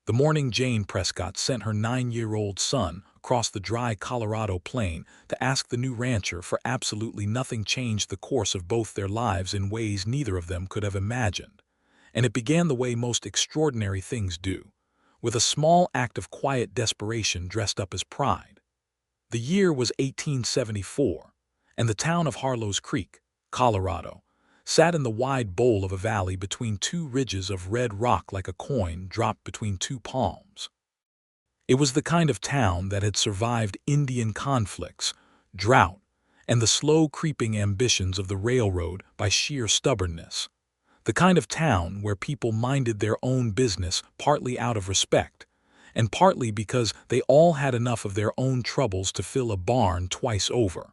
The morning Jane Prescott sent her 9-year-old son across the dry Colorado plain to ask the new rancher for absolutely nothing changed the course of both their lives in ways neither of them could have imagined. And it began the way most extraordinary things do, with a small act of quiet desperation dressed up as pride. The year was 1874, and the town of Harlow's Creek, Colorado, sat in the wide bowl of a valley between two ridges of red rock like a coin dropped between two palms. It was the kind of town that had survived Indian conflicts, drought, and the slow creeping ambitions of the railroad by sheer stubbornness. The kind of town where people minded their own business partly out of respect, and partly because they all had enough of their own troubles to fill a barn twice over.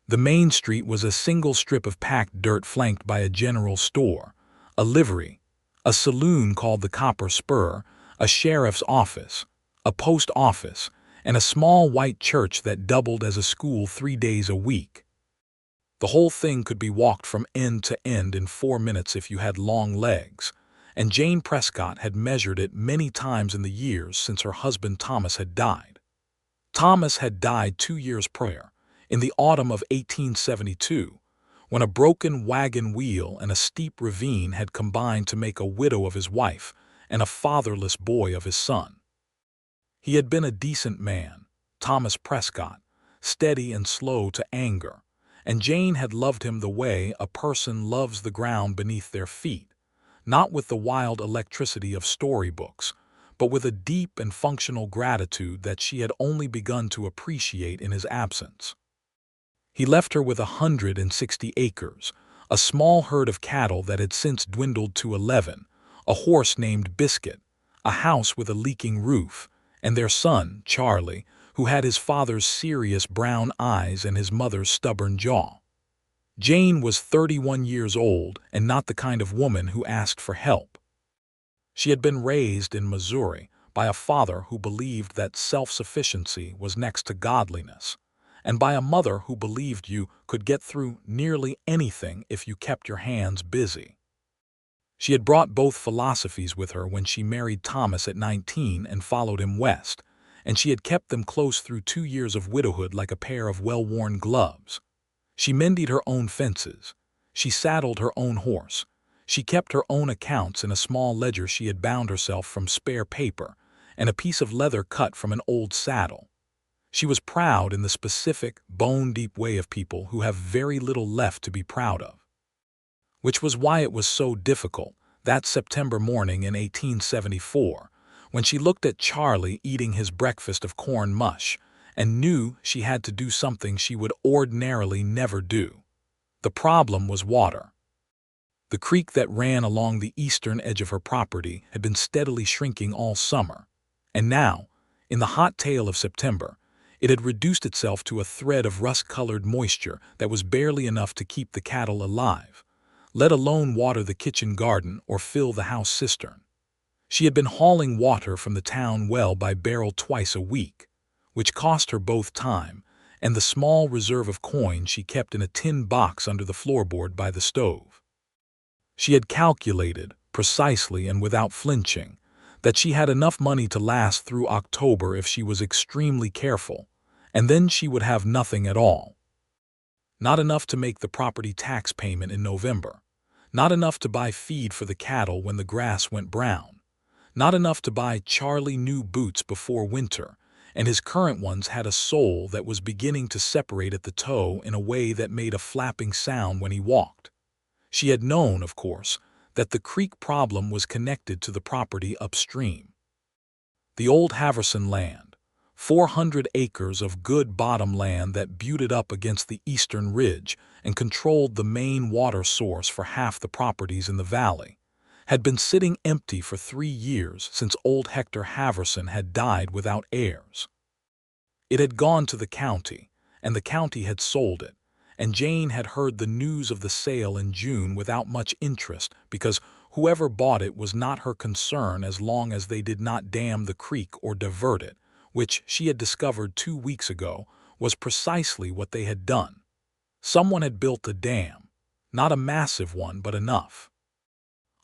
The main street was a single strip of packed dirt flanked by a general store, a livery, a saloon called the Copper Spur, a sheriff's office, a post office, and a small white church that doubled as a school 3 days a week. The whole thing could be walked from end to end in 4 minutes if you had long legs, and Jane Prescott had measured it many times in the years since her husband Thomas had died. Thomas had died 2 years prior, in the autumn of 1872, when a broken wagon wheel and a steep ravine had combined to make a widow of his wife and a fatherless boy of his son. He had been a decent man, Thomas Prescott, steady and slow to anger, and Jane had loved him the way a person loves the ground beneath their feet, not with the wild electricity of storybooks, but with a deep and functional gratitude that she had only begun to appreciate in his absence. He left her with 160 acres, a small herd of cattle that had since dwindled to 11, a horse named Biscuit, a house with a leaking roof, and their son, Charlie, who had his father's serious brown eyes and his mother's stubborn jaw. Jane was 31 years old and not the kind of woman who asked for help. She had been raised in Missouri by a father who believed that self-sufficiency was next to godliness, and by a mother who believed you could get through nearly anything if you kept your hands busy. She had brought both philosophies with her when she married Thomas at 19 and followed him west, and she had kept them close through 2 years of widowhood like a pair of well-worn gloves. She mended her own fences. She saddled her own horse. She kept her own accounts in a small ledger she had bound herself from spare paper and a piece of leather cut from an old saddle. She was proud in the specific, bone-deep way of people who have very little left to be proud of. Which was why it was so difficult, that September morning in 1874, when she looked at Charlie eating his breakfast of corn mush and knew she had to do something she would ordinarily never do. The problem was water. The creek that ran along the eastern edge of her property had been steadily shrinking all summer, and now, in the hot tail of September, it had reduced itself to a thread of rust-colored moisture that was barely enough to keep the cattle alive, let alone water the kitchen garden or fill the house cistern. She had been hauling water from the town well by barrel twice a week, which cost her both time and the small reserve of coin she kept in a tin box under the floorboard by the stove. She had calculated, precisely and without flinching, that she had enough money to last through October if she was extremely careful, and then she would have nothing at all. Not enough to make the property tax payment in November, not enough to buy feed for the cattle when the grass went brown, not enough to buy Charlie new boots before winter, and his current ones had a sole that was beginning to separate at the toe in a way that made a flapping sound when he walked. She had known, of course, that the creek problem was connected to the property upstream. The old Haverson land, 400 acres of good bottom land that butted up against the eastern ridge and controlled the main water source for half the properties in the valley, had been sitting empty for 3 years since old Hector Haverson had died without heirs. It had gone to the county, and the county had sold it, and Jane had heard the news of the sale in June without much interest because whoever bought it was not her concern as long as they did not dam the creek or divert it, which she had discovered 2 weeks ago was precisely what they had done. Someone had built a dam, not a massive one but enough.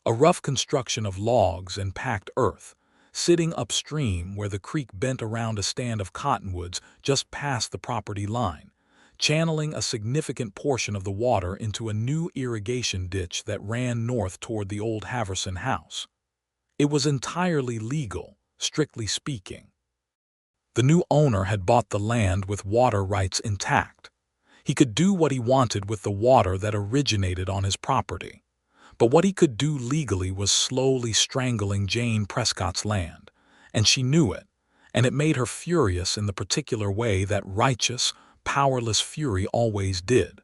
A rough construction of logs and packed earth, sitting upstream where the creek bent around a stand of cottonwoods just past the property line, channeling a significant portion of the water into a new irrigation ditch that ran north toward the old Haverson house. It was entirely legal, strictly speaking. The new owner had bought the land with water rights intact. He could do what he wanted with the water that originated on his property. But what he could do legally was slowly strangling Jane Prescott's land, and she knew it, and it made her furious in the particular way that righteous, powerless fury always did.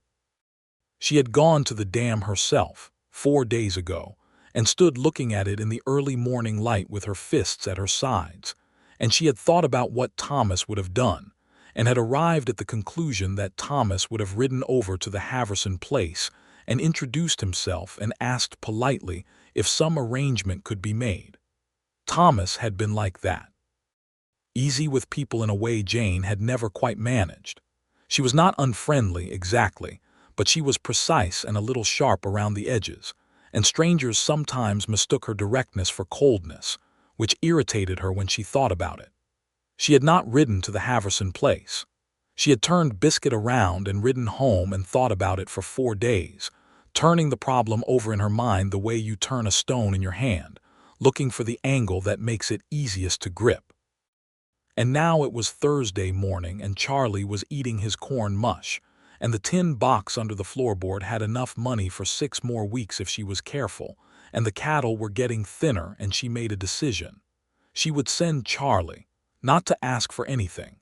She had gone to the dam herself, 4 days ago, and stood looking at it in the early morning light with her fists at her sides, and she had thought about what Thomas would have done, and had arrived at the conclusion that Thomas would have ridden over to the Haverson place and introduced himself and asked politely if some arrangement could be made. Thomas had been like that. Easy with people in a way Jane had never quite managed. She was not unfriendly, exactly, but she was precise and a little sharp around the edges, and strangers sometimes mistook her directness for coldness, which irritated her when she thought about it. She had not ridden to the Haverson place. She had turned Biscuit around and ridden home and thought about it for 4 days, turning the problem over in her mind the way you turn a stone in your hand, looking for the angle that makes it easiest to grip. And now it was Thursday morning and Charlie was eating his corn mush, and the tin box under the floorboard had enough money for 6 more weeks if she was careful, and the cattle were getting thinner, and she made a decision. She would send Charlie, not to ask for anything.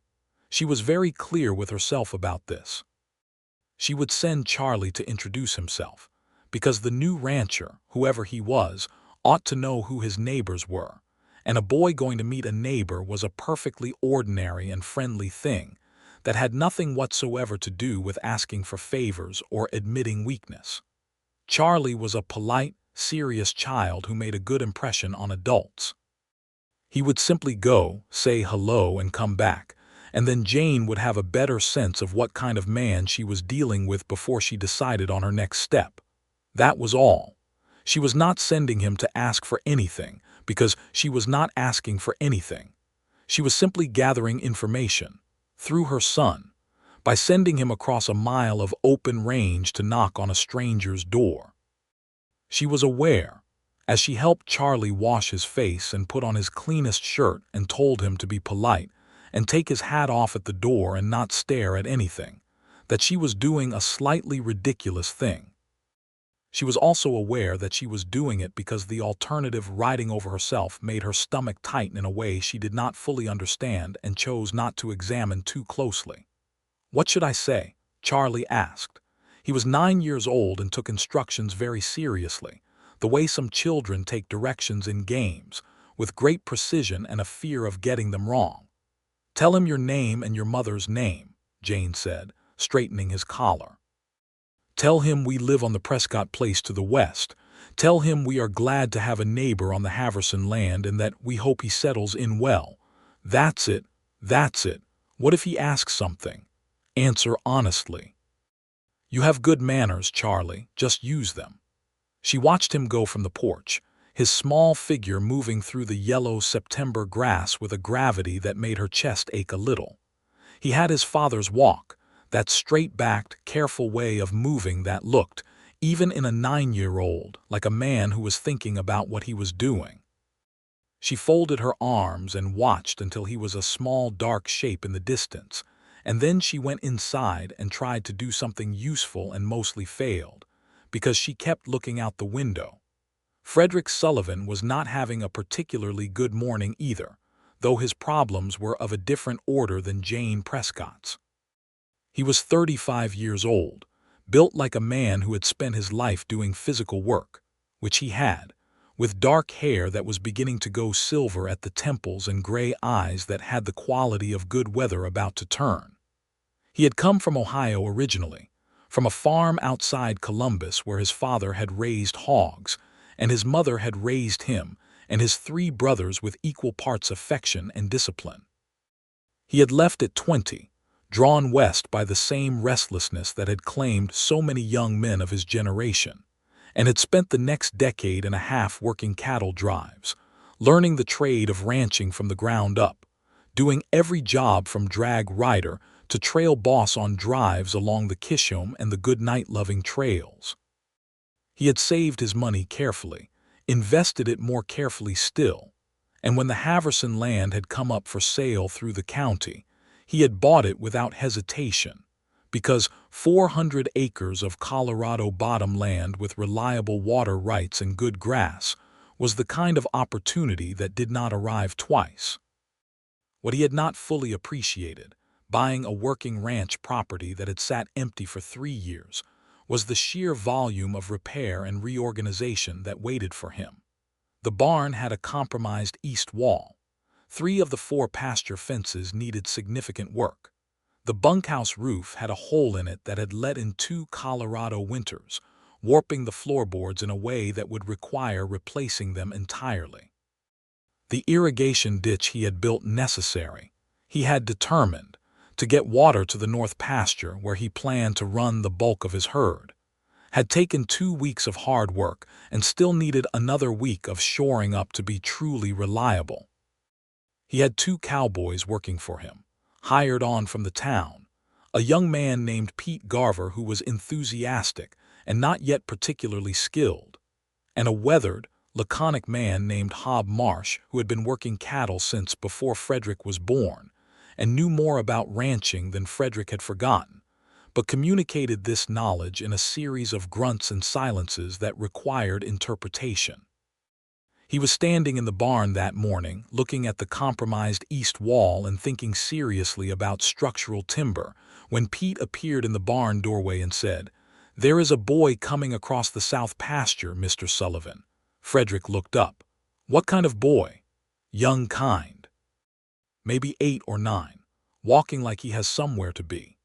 She was very clear with herself about this. She would send Charlie to introduce himself, because the new rancher, whoever he was, ought to know who his neighbors were, and a boy going to meet a neighbor was a perfectly ordinary and friendly thing that had nothing whatsoever to do with asking for favors or admitting weakness. Charlie was a polite, serious child who made a good impression on adults. He would simply go, say hello, and come back, and then Jane would have a better sense of what kind of man she was dealing with before she decided on her next step. That was all. She was not sending him to ask for anything, because she was not asking for anything. She was simply gathering information, through her son, by sending him across a mile of open range to knock on a stranger's door. She was aware, as she helped Charlie wash his face and put on his cleanest shirt and told him to be polite and take his hat off at the door and not stare at anything, that she was doing a slightly ridiculous thing. She was also aware that she was doing it because the alternative, riding over herself, made her stomach tighten in a way she did not fully understand and chose not to examine too closely. "What should I say?" Charlie asked. He was 9 years old and took instructions very seriously, the way some children take directions in games, with great precision and a fear of getting them wrong. "Tell him your name and your mother's name," Jane said, straightening his collar. "Tell him we live on the Prescott place to the west. Tell him we are glad to have a neighbor on the Haverson land and that we hope he settles in well. That's it, that's it. What if he asks something? Answer honestly. You have good manners, Charlie, just use them." She watched him go from the porch, his small figure moving through the yellow September grass with a gravity that made her chest ache a little. He had his father's walk, that straight-backed, careful way of moving that looked, even in a 9-year-old, like a man who was thinking about what he was doing. She folded her arms and watched until he was a small dark shape in the distance, and then she went inside and tried to do something useful and mostly failed, because she kept looking out the window. Frederick Sullivan was not having a particularly good morning either, though his problems were of a different order than Jane Prescott's. He was 35 years old, built like a man who had spent his life doing physical work, which he had, with dark hair that was beginning to go silver at the temples and gray eyes that had the quality of good weather about to turn. He had come from Ohio originally, from a farm outside Columbus where his father had raised hogs, and his mother had raised him and his 3 brothers with equal parts affection and discipline. He had left at 20, drawn west by the same restlessness that had claimed so many young men of his generation, and had spent the next decade and a half working cattle drives, learning the trade of ranching from the ground up, doing every job from drag rider to trail boss on drives along the Kishom and the goodnight-loving trails. He had saved his money carefully, invested it more carefully still, and when the Haverson land had come up for sale through the county, he had bought it without hesitation, because 400 acres of Colorado bottom land with reliable water rights and good grass was the kind of opportunity that did not arrive twice. What he had not fully appreciated, buying a working ranch property that had sat empty for 3 years, was the sheer volume of repair and reorganization that waited for him. The barn had a compromised east wall. 3 of the 4 pasture fences needed significant work. The bunkhouse roof had a hole in it that had let in 2 Colorado winters, warping the floorboards in a way that would require replacing them entirely. The irrigation ditch he had built necessary, he had determined, to get water to the north pasture where he planned to run the bulk of his herd, had taken 2 weeks of hard work and still needed another week of shoring up to be truly reliable. He had 2 cowboys working for him, hired on from the town, a young man named Pete Garver who was enthusiastic and not yet particularly skilled, and a weathered, laconic man named Hob Marsh who had been working cattle since before Frederick was born and knew more about ranching than Frederick had forgotten, but communicated this knowledge in a series of grunts and silences that required interpretation. He was standing in the barn that morning, looking at the compromised east wall and thinking seriously about structural timber, when Pete appeared in the barn doorway and said, "There is a boy coming across the south pasture, Mr. Sullivan." Frederick looked up. "What kind of boy?" "Young kind. Maybe 8 or 9, walking like he has somewhere to be."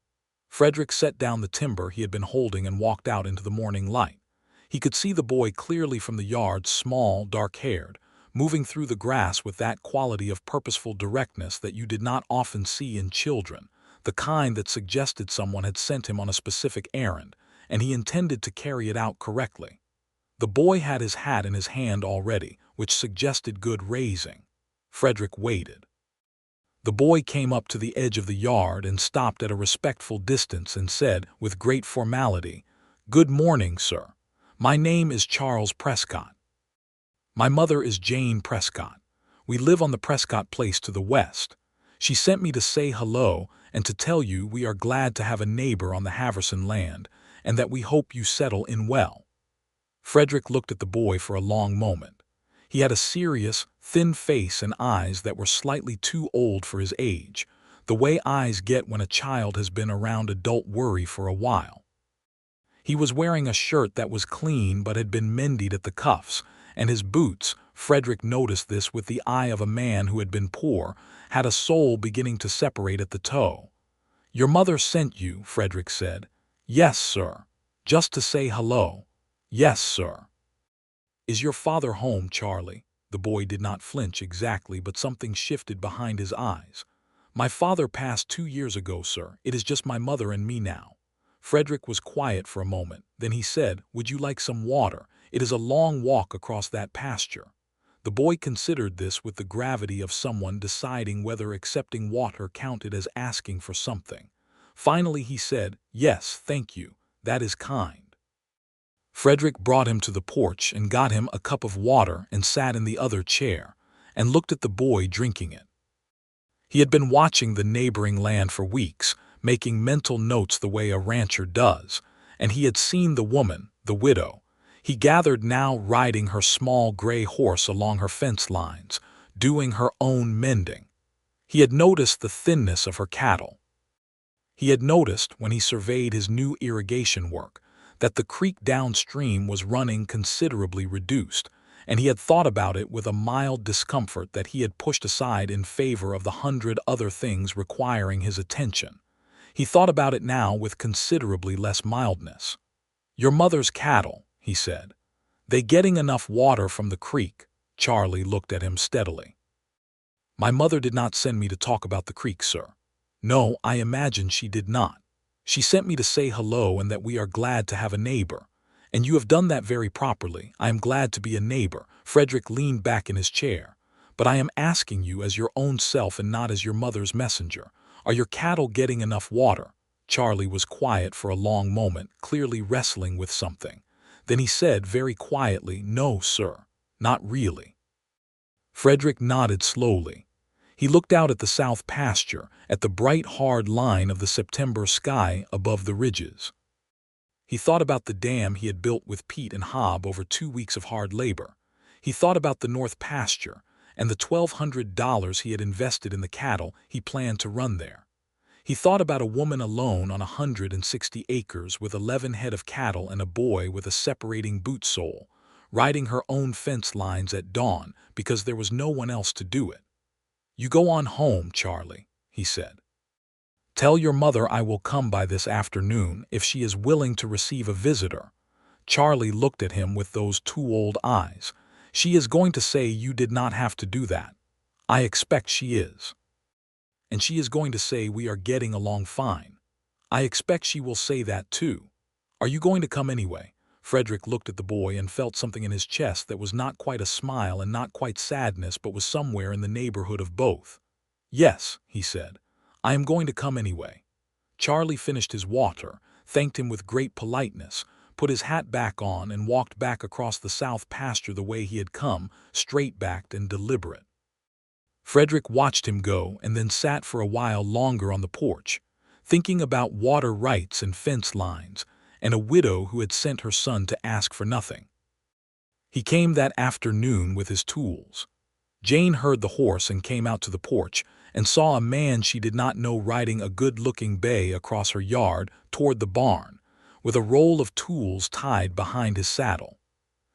Frederick set down the timber he had been holding and walked out into the morning light. He could see the boy clearly from the yard, small, dark-haired, moving through the grass with that quality of purposeful directness that you did not often see in children, the kind that suggested someone had sent him on a specific errand, and he intended to carry it out correctly. The boy had his hat in his hand already, which suggested good raising. Frederick waited. The boy came up to the edge of the yard and stopped at a respectful distance and said, with great formality, "Good morning, sir. My name is Charles Prescott. My mother is Jane Prescott. We live on the Prescott place to the west. She sent me to say hello and to tell you we are glad to have a neighbor on the Haverson land and that we hope you settle in well." Frederick looked at the boy for a long moment. He had a serious, thin face and eyes that were slightly too old for his age, the way eyes get when a child has been around adult worry for a while. He was wearing a shirt that was clean but had been mended at the cuffs, and his boots, Frederick noticed this with the eye of a man who had been poor, had a sole beginning to separate at the toe. "Your mother sent you," Frederick said. "Yes, sir. Just to say hello." "Yes, sir." "Is your father home, Charlie?" The boy did not flinch exactly, but something shifted behind his eyes. "My father passed 2 years ago, sir. It is just my mother and me now." Frederick was quiet for a moment. Then he said, "Would you like some water? It is a long walk across that pasture." The boy considered this with the gravity of someone deciding whether accepting water counted as asking for something. Finally he said, "Yes, thank you. That is kind." Frederick brought him to the porch and got him a cup of water and sat in the other chair and looked at the boy drinking it. He had been watching the neighboring land for weeks, making mental notes the way a rancher does, and he had seen the woman, the widow. He gathered now riding her small gray horse along her fence lines, doing her own mending. He had noticed the thinness of her cattle. He had noticed, when he surveyed his new irrigation work, that the creek downstream was running considerably reduced, and he had thought about it with a mild discomfort that he had pushed aside in favor of the 100 other things requiring his attention. He thought about it now with considerably less mildness. "Your mother's cattle," he said. "They getting enough water from the creek?" Charlie looked at him steadily. "My mother did not send me to talk about the creek, sir." "No, I imagine she did not. She sent me to say hello and that we are glad to have a neighbor. And you have done that very properly. I am glad to be a neighbor." Frederick leaned back in his chair. But I am asking you as your own self and not as your mother's messenger. Are your cattle getting enough water?" Charlie was quiet for a long moment, clearly wrestling with something. Then he said very quietly, "No, sir, not really." Frederick nodded slowly. He looked out at the south pasture, at the bright, hard line of the September sky above the ridges. He thought about the dam he had built with Pete and Hob over 2 weeks of hard labor. He thought about the north pasture and the $1,200 he had invested in the cattle he planned to run there. He thought about a woman alone on 160 acres with 11 head of cattle and a boy with a separating boot sole, riding her own fence lines at dawn because there was no one else to do it. "You go on home, Charlie," he said. "Tell your mother I will come by this afternoon if she is willing to receive a visitor." Charlie looked at him with those two old eyes. "She is going to say you did not have to do that. I expect she is. And she is going to say we are getting along fine. I expect she will say that too. Are you going to come anyway?" Frederick looked at the boy and felt something in his chest that was not quite a smile and not quite sadness, but was somewhere in the neighborhood of both. "Yes," he said. "I am going to come anyway." Charlie finished his water, thanked him with great politeness, put his hat back on and walked back across the south pasture the way he had come, straight-backed and deliberate. Frederick watched him go and then sat for a while longer on the porch, thinking about water rights and fence lines, and a widow who had sent her son to ask for nothing. He came that afternoon with his tools. Jane heard the horse and came out to the porch and saw a man she did not know riding a good-looking bay across her yard toward the barn, with a roll of tools tied behind his saddle.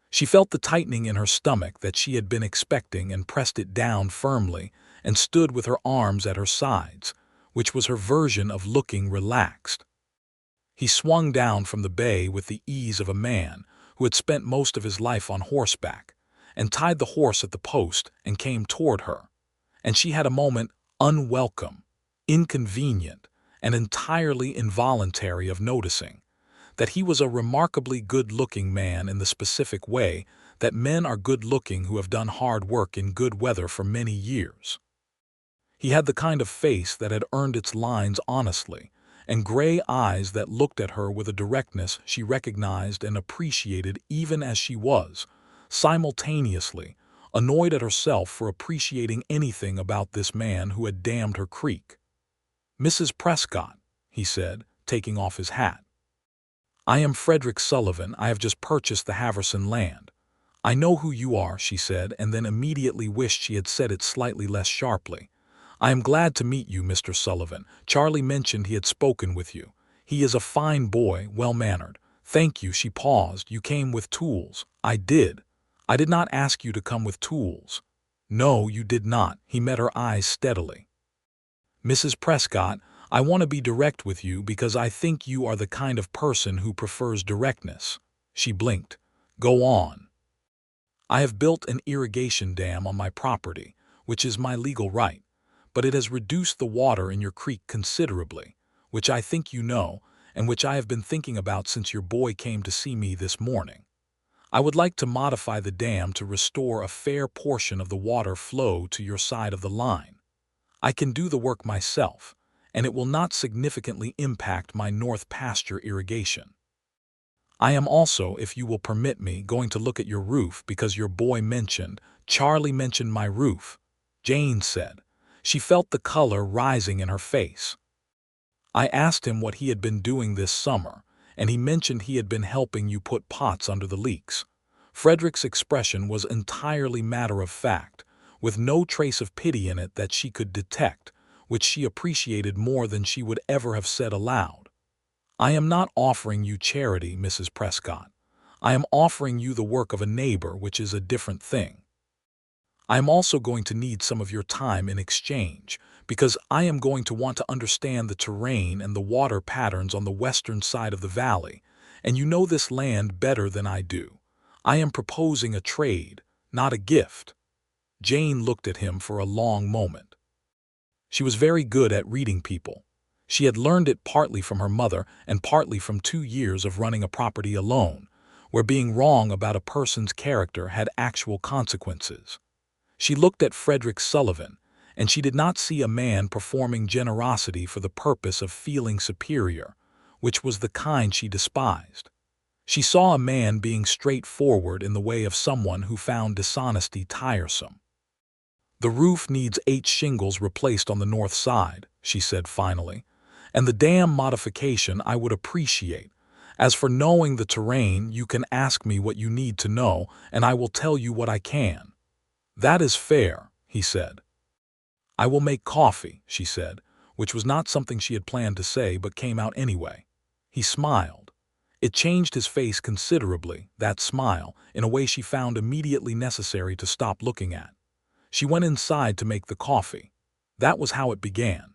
She felt the tightening in her stomach that she had been expecting and pressed it down firmly and stood with her arms at her sides, which was her version of looking relaxed. He swung down from the bay with the ease of a man who had spent most of his life on horseback, and tied the horse at the post and came toward her. And she had a moment unwelcome, inconvenient, and entirely involuntary of noticing that he was a remarkably good-looking man in the specific way that men are good-looking who have done hard work in good weather for many years. He had the kind of face that had earned its lines honestly, and gray eyes that looked at her with a directness she recognized and appreciated even as she was, simultaneously, annoyed at herself for appreciating anything about this man who had dammed her creek. "Mrs. Prescott," he said, taking off his hat. "I am Frederick Sullivan. I have just purchased the Haverson land." "I know who you are," she said, and then immediately wished she had said it slightly less sharply. "I am glad to meet you, Mr. Sullivan. Charlie mentioned he had spoken with you. He is a fine boy, well-mannered." "Thank you." She paused. "You came with tools." "I did. I did not ask you to come with tools." "No, you did not." He met her eyes steadily. "Mrs. Prescott, I want to be direct with you because I think you are the kind of person who prefers directness." She blinked. "Go on." "I have built an irrigation dam on my property, which is my legal right, but it has reduced the water in your creek considerably, which I think you know, and which I have been thinking about since your boy came to see me this morning. I would like to modify the dam to restore a fair portion of the water flow to your side of the line. I can do the work myself, and it will not significantly impact my north pasture irrigation. I am also, if you will permit me, going to look at your roof because your boy mentioned—" "Charlie mentioned my roof," Jane said. She felt the color rising in her face. "I asked him what he had been doing this summer, and he mentioned he had been helping you put pots under the leaks." Frederick's expression was entirely matter-of-fact, with no trace of pity in it that she could detect, which she appreciated more than she would ever have said aloud. "I am not offering you charity, Mrs. Prescott. I am offering you the work of a neighbor, which is a different thing. I am also going to need some of your time in exchange, because I am going to want to understand the terrain and the water patterns on the western side of the valley, and you know this land better than I do. I am proposing a trade, not a gift." Jane looked at him for a long moment. She was very good at reading people. She had learned it partly from her mother and partly from 2 years of running a property alone, where being wrong about a person's character had actual consequences. She looked at Frederick Sullivan, and she did not see a man performing generosity for the purpose of feeling superior, which was the kind she despised. She saw a man being straightforward in the way of someone who found dishonesty tiresome. "The roof needs 8 shingles replaced on the north side," she said finally, "and the dam modification I would appreciate. As for knowing the terrain, you can ask me what you need to know, and I will tell you what I can." "That is fair," he said. "I will make coffee," she said, which was not something she had planned to say but came out anyway. He smiled. It changed his face considerably, that smile, in a way she found immediately necessary to stop looking at. She went inside to make the coffee. That was how it began.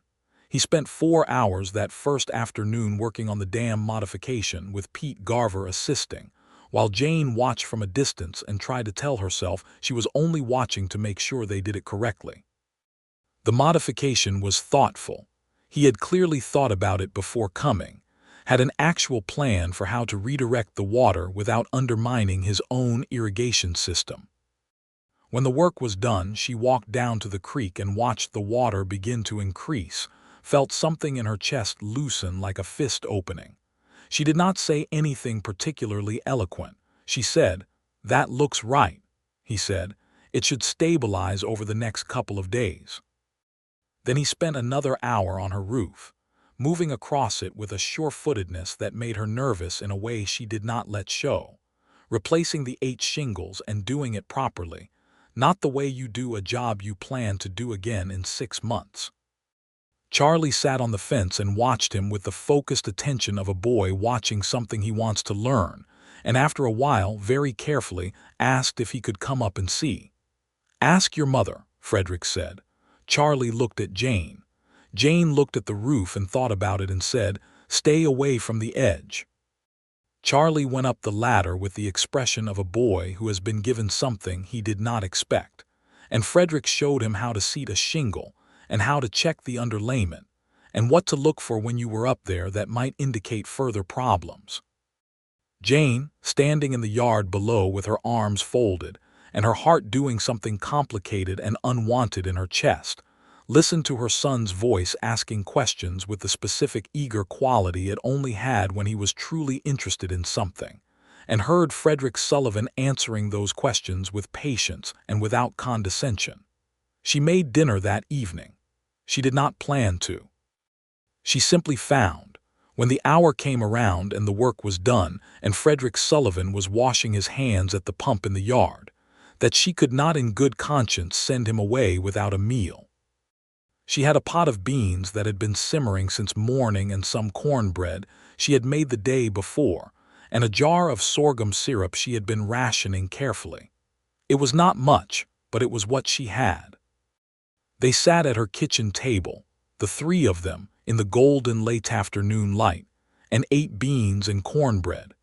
He spent 4 hours that first afternoon working on the dam modification, with Pete Garver assisting, while Jane watched from a distance and tried to tell herself she was only watching to make sure they did it correctly. The modification was thoughtful. He had clearly thought about it before coming, had an actual plan for how to redirect the water without undermining his own irrigation system. When the work was done, she walked down to the creek and watched the water begin to increase, felt something in her chest loosen like a fist opening. She did not say anything particularly eloquent. She said, "That looks right," he said. "It should stabilize over the next couple of days." Then he spent another hour on her roof, moving across it with a sure-footedness that made her nervous in a way she did not let show, replacing the 8 shingles and doing it properly, not the way you do a job you plan to do again in 6 months. Charlie sat on the fence and watched him with the focused attention of a boy watching something he wants to learn, and after a while, very carefully, asked if he could come up and see. "Ask your mother," Frederick said. Charlie looked at Jane. Jane looked at the roof and thought about it and said, "Stay away from the edge." Charlie went up the ladder with the expression of a boy who has been given something he did not expect, and Frederick showed him how to seat a shingle, and how to check the underlayment, and what to look for when you were up there that might indicate further problems. Jane, standing in the yard below with her arms folded, and her heart doing something complicated and unwanted in her chest, listened to her son's voice asking questions with the specific eager quality it only had when he was truly interested in something, and heard Frederick Sullivan answering those questions with patience and without condescension. She made dinner that evening. She did not plan to. She simply found, when the hour came around and the work was done and Frederick Sullivan was washing his hands at the pump in the yard, that she could not in good conscience send him away without a meal. She had a pot of beans that had been simmering since morning and some cornbread she had made the day before, and a jar of sorghum syrup she had been rationing carefully. It was not much, but it was what she had. They sat at her kitchen table, the 3 of them, in the golden late afternoon light, and ate beans and cornbread,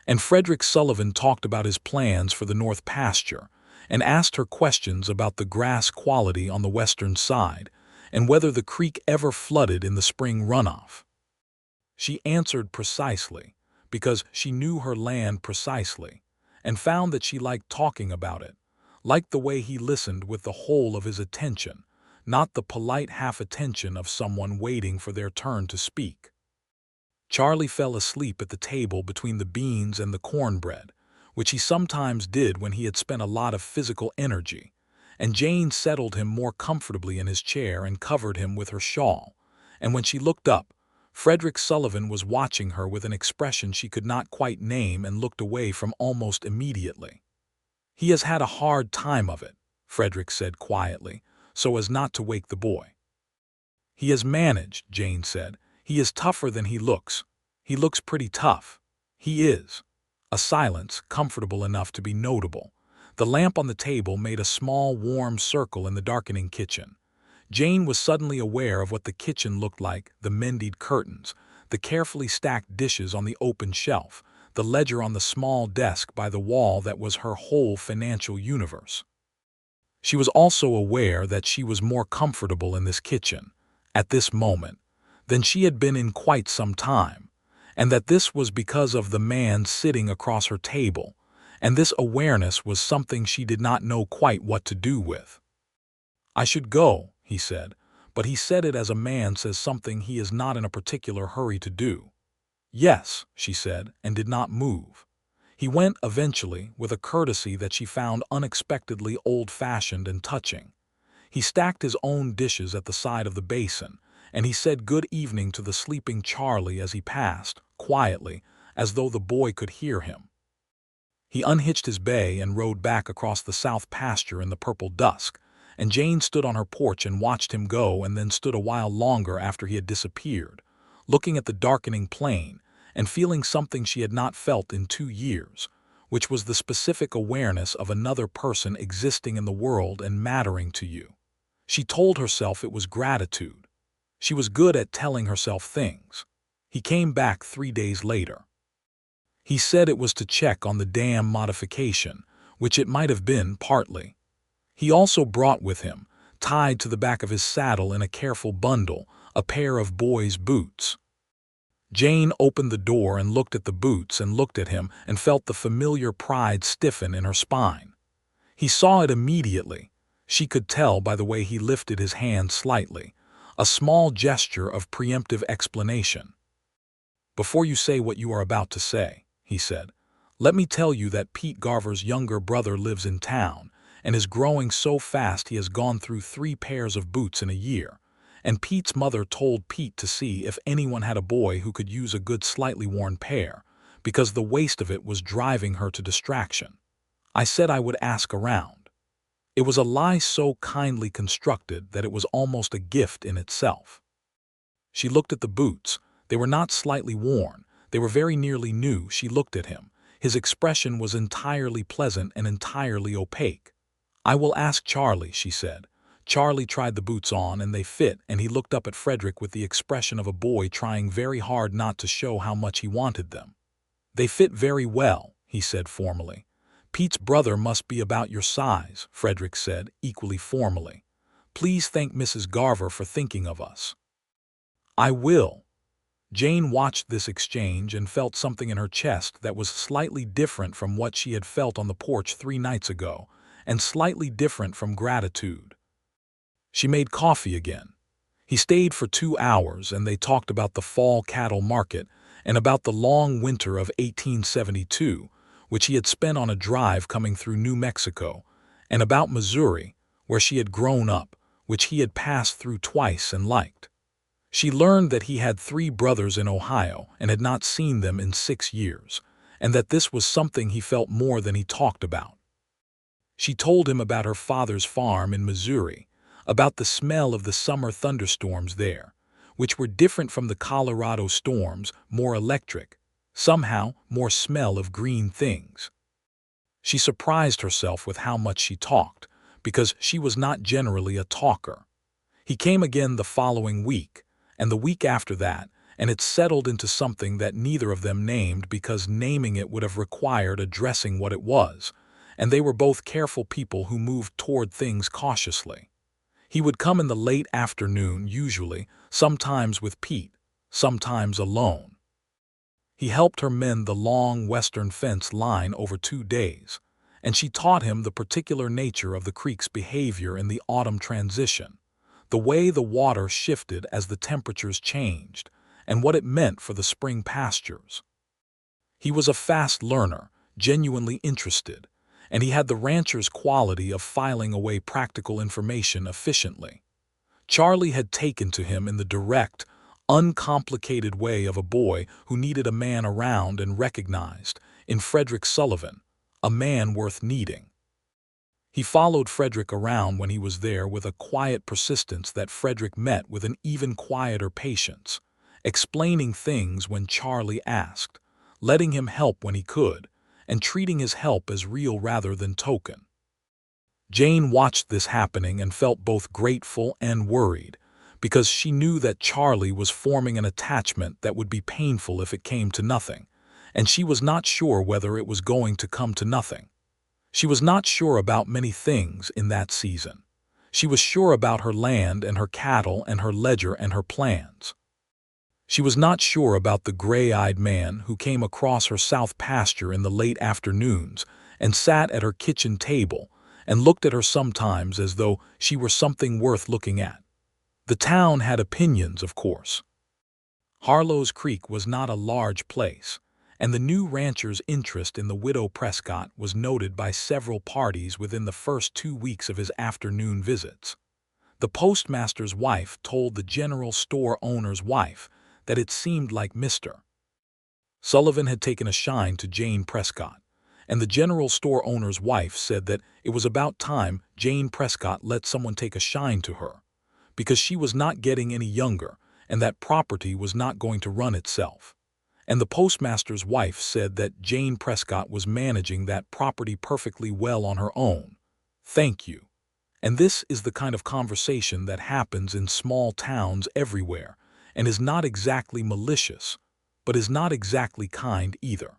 and Frederick Sullivan talked about his plans for the north pasture, and asked her questions about the grass quality on the western side, and whether the creek ever flooded in the spring runoff. She answered precisely, because she knew her land precisely, and found that she liked talking about it, liked the way he listened with the whole of his attention, not the polite half-attention of someone waiting for their turn to speak. Charlie fell asleep at the table between the beans and the cornbread, which he sometimes did when he had spent a lot of physical energy, and Jane settled him more comfortably in his chair and covered him with her shawl, and when she looked up, Frederick Sullivan was watching her with an expression she could not quite name and looked away from almost immediately. "He has had a hard time of it," Frederick said quietly, so as not to wake the boy. "He has managed," Jane said. "He is tougher than he looks. He looks pretty tough. He is." A silence, comfortable enough to be notable. The lamp on the table made a small, warm circle in the darkening kitchen. Jane was suddenly aware of what the kitchen looked like: the mended curtains, the carefully stacked dishes on the open shelf, the ledger on the small desk by the wall that was her whole financial universe. She was also aware that she was more comfortable in this kitchen, at this moment, than she had been in quite some time, and that this was because of the man sitting across her table, and this awareness was something she did not know quite what to do with. "I should go," he said, but he said it as a man says something he is not in a particular hurry to do. "Yes," she said, and did not move. He went eventually, with a courtesy that she found unexpectedly old-fashioned and touching. He stacked his own dishes at the side of the basin, and he said good evening to the sleeping Charlie as he passed, quietly, as though the boy could hear him. He unhitched his bay and rode back across the south pasture in the purple dusk, and Jane stood on her porch and watched him go and then stood a while longer after he had disappeared, looking at the darkening plain and feeling something she had not felt in 2 years, which was the specific awareness of another person existing in the world and mattering to you. She told herself it was gratitude. She was good at telling herself things. He came back 3 days later. He said it was to check on the dam modification, which it might have been partly. He also brought with him, tied to the back of his saddle in a careful bundle, a pair of boy's boots. Jane opened the door and looked at the boots and looked at him and felt the familiar pride stiffen in her spine. He saw it immediately. She could tell by the way he lifted his hand slightly, a small gesture of preemptive explanation. "Before you say what you are about to say," he said, "let me tell you that Pete Garver's younger brother lives in town and is growing so fast he has gone through 3 pairs of boots in a year, and Pete's mother told Pete to see if anyone had a boy who could use a good slightly worn pair, because the waste of it was driving her to distraction. I said I would ask around." It was a lie so kindly constructed that it was almost a gift in itself. She looked at the boots. They were not slightly worn. They were very nearly new. She looked at him. His expression was entirely pleasant and entirely opaque. "I will ask Charlie," she said. Charlie tried the boots on and they fit, and he looked up at Frederick with the expression of a boy trying very hard not to show how much he wanted them. "They fit very well," he said formally. "Pete's brother must be about your size," Frederick said, equally formally. "Please thank Mrs. Garver for thinking of us." "I will." Jane watched this exchange and felt something in her chest that was slightly different from what she had felt on the porch 3 nights ago, and slightly different from gratitude. She made coffee again. He stayed for 2 hours, and they talked about the fall cattle market and about the long winter of 1872, which he had spent on a drive coming through New Mexico, and about Missouri, where she had grown up, which he had passed through twice and liked. She learned that he had 3 brothers in Ohio and had not seen them in 6 years, and that this was something he felt more than he talked about. She told him about her father's farm in Missouri, about the smell of the summer thunderstorms there, which were different from the Colorado storms, more electric, somehow more smell of green things. She surprised herself with how much she talked, because she was not generally a talker. He came again the following week, and the week after that, and it settled into something that neither of them named because naming it would have required addressing what it was, and they were both careful people who moved toward things cautiously. He would come in the late afternoon usually, sometimes with Pete, sometimes alone. He helped her mend the long western fence line over 2 days, and she taught him the particular nature of the creek's behavior in the autumn transition, the way the water shifted as the temperatures changed, and what it meant for the spring pastures. He was a fast learner, genuinely interested, and he had the rancher's quality of filing away practical information efficiently. Charlie had taken to him in the direct, uncomplicated way of a boy who needed a man around and recognized, in Frederick Sullivan, a man worth needing. He followed Frederick around when he was there with a quiet persistence that Frederick met with an even quieter patience, explaining things when Charlie asked, letting him help when he could, and treating his help as real rather than token. Jane watched this happening and felt both grateful and worried, because she knew that Charlie was forming an attachment that would be painful if it came to nothing, and she was not sure whether it was going to come to nothing. She was not sure about many things in that season. She was sure about her land and her cattle and her ledger and her plans. She was not sure about the gray-eyed man who came across her south pasture in the late afternoons and sat at her kitchen table and looked at her sometimes as though she were something worth looking at. The town had opinions, of course. Harlow's Creek was not a large place, and the new rancher's interest in the widow Prescott was noted by several parties within the first 2 weeks of his afternoon visits. The postmaster's wife told the general store owner's wife that it seemed like Mr. Sullivan had taken a shine to Jane Prescott, and the general store owner's wife said that it was about time Jane Prescott let someone take a shine to her, because she was not getting any younger and that property was not going to run itself. And the postmaster's wife said that Jane Prescott was managing that property perfectly well on her own. Thank you. And this is the kind of conversation that happens in small towns everywhere and is not exactly malicious, but is not exactly kind either.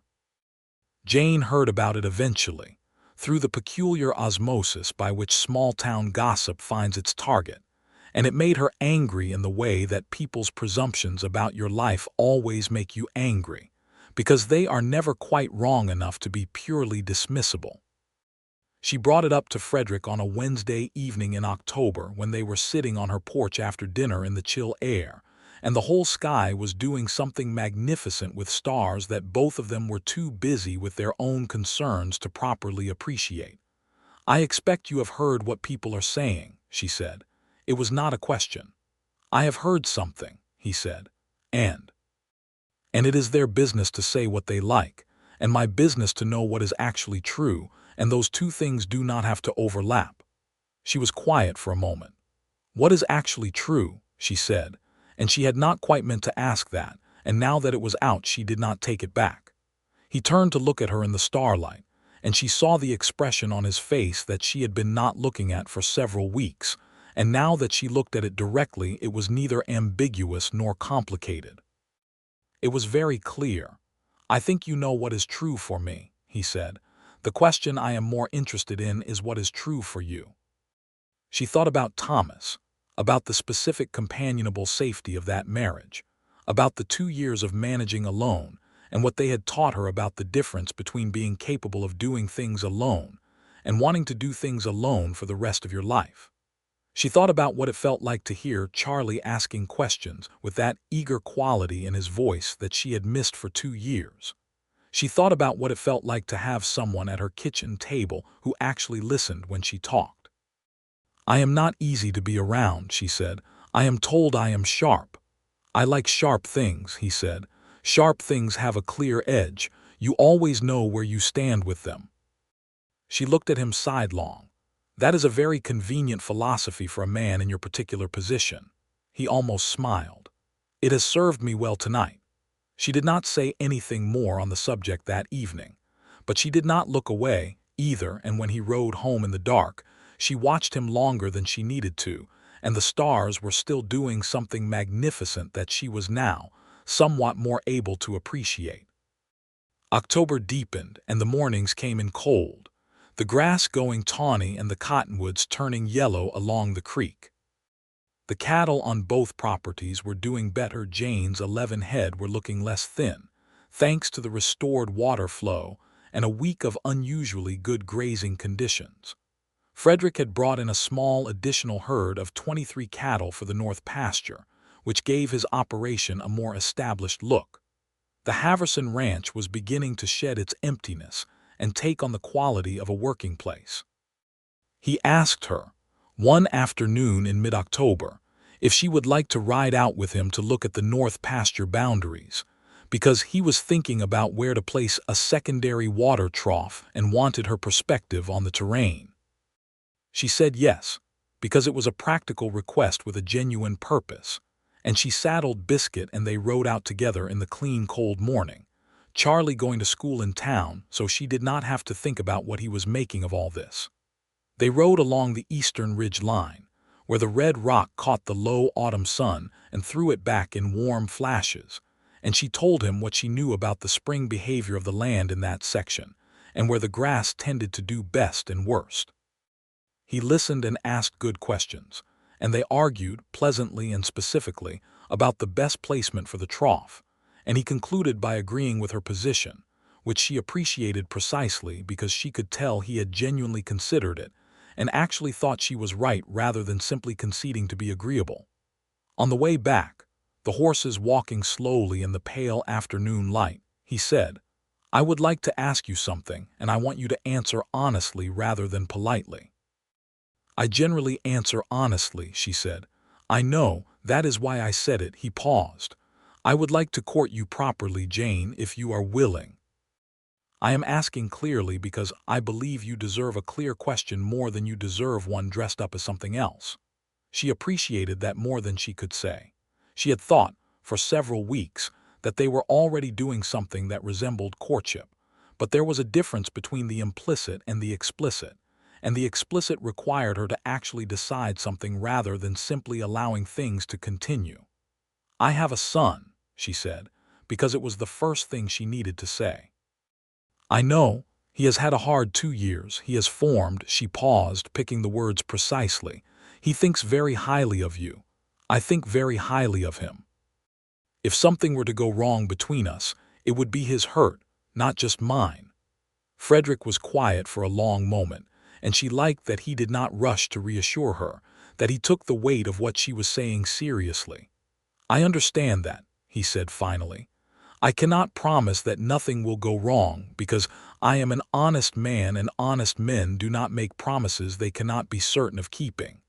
Jane heard about it eventually, through the peculiar osmosis by which small-town gossip finds its target, and it made her angry in the way that people's presumptions about your life always make you angry, because they are never quite wrong enough to be purely dismissible. She brought it up to Frederick on a Wednesday evening in October when they were sitting on her porch after dinner in the chill air, and the whole sky was doing something magnificent with stars that both of them were too busy with their own concerns to properly appreciate. "I expect you have heard what people are saying," she said. It was not a question. "I have heard something," he said, and it is their business to say what they like, and my business to know what is actually true, and those two things do not have to overlap." She was quiet for a moment. "What is actually true?" she said, and she had not quite meant to ask that, and now that it was out she did not take it back. He turned to look at her in the starlight, and she saw the expression on his face that she had been not looking at for several weeks, and now that she looked at it directly it was neither ambiguous nor complicated. It was very clear. "I think you know what is true for me," he said. "The question I am more interested in is what is true for you." She thought about Thomas, about the specific companionable safety of that marriage, about the 2 years of managing alone, and what they had taught her about the difference between being capable of doing things alone and wanting to do things alone for the rest of your life. She thought about what it felt like to hear Charlie asking questions with that eager quality in his voice that she had missed for 2 years. She thought about what it felt like to have someone at her kitchen table who actually listened when she talked. "I am not easy to be around," she said. "I am told I am sharp." "I like sharp things," he said. "Sharp things have a clear edge. You always know where you stand with them." She looked at him sidelong. "That is a very convenient philosophy for a man in your particular position." He almost smiled. "It has served me well tonight." She did not say anything more on the subject that evening, but she did not look away either, and when he rode home in the dark, she watched him longer than she needed to, and the stars were still doing something magnificent that she was now somewhat more able to appreciate. October deepened, and the mornings came in cold, the grass going tawny and the cottonwoods turning yellow along the creek. The cattle on both properties were doing better. Jane's 11 head were looking less thin, thanks to the restored water flow and a week of unusually good grazing conditions. Frederick had brought in a small additional herd of 23 cattle for the north pasture, which gave his operation a more established look. The Haverson Ranch was beginning to shed its emptiness and take on the quality of a working place. He asked her, one afternoon in mid-October, if she would like to ride out with him to look at the north pasture boundaries, because he was thinking about where to place a secondary water trough and wanted her perspective on the terrain. She said yes, because it was a practical request with a genuine purpose, and she saddled Biscuit and they rode out together in the clean cold morning, Charlie going to school in town, so she did not have to think about what he was making of all this. They rode along the eastern ridge line, where the red rock caught the low autumn sun and threw it back in warm flashes, and she told him what she knew about the spring behavior of the land in that section, and where the grass tended to do best and worst. He listened and asked good questions, and they argued, pleasantly and specifically, about the best placement for the trough, and he concluded by agreeing with her position, which she appreciated precisely because she could tell he had genuinely considered it, and actually thought she was right rather than simply conceding to be agreeable. On the way back, the horses walking slowly in the pale afternoon light, he said, "I would like to ask you something, and I want you to answer honestly rather than politely." "I generally answer honestly," she said. "I know, that is why I said it." He paused. "I would like to court you properly, Jane, if you are willing. I am asking clearly because I believe you deserve a clear question more than you deserve one dressed up as something else." She appreciated that more than she could say. She had thought, for several weeks, that they were already doing something that resembled courtship, but there was a difference between the implicit and the explicit, and the explicit required her to actually decide something rather than simply allowing things to continue. "I have a son," she said, because it was the first thing she needed to say. "I know. He has had a hard 2 years. He has formed," she paused, picking the words precisely. "He thinks very highly of you. I think very highly of him. If something were to go wrong between us, it would be his hurt, not just mine." Frederick was quiet for a long moment, and she liked that he did not rush to reassure her, that he took the weight of what she was saying seriously. "I understand that," he said finally. "I cannot promise that nothing will go wrong because I am an honest man and honest men do not make promises they cannot be certain of keeping.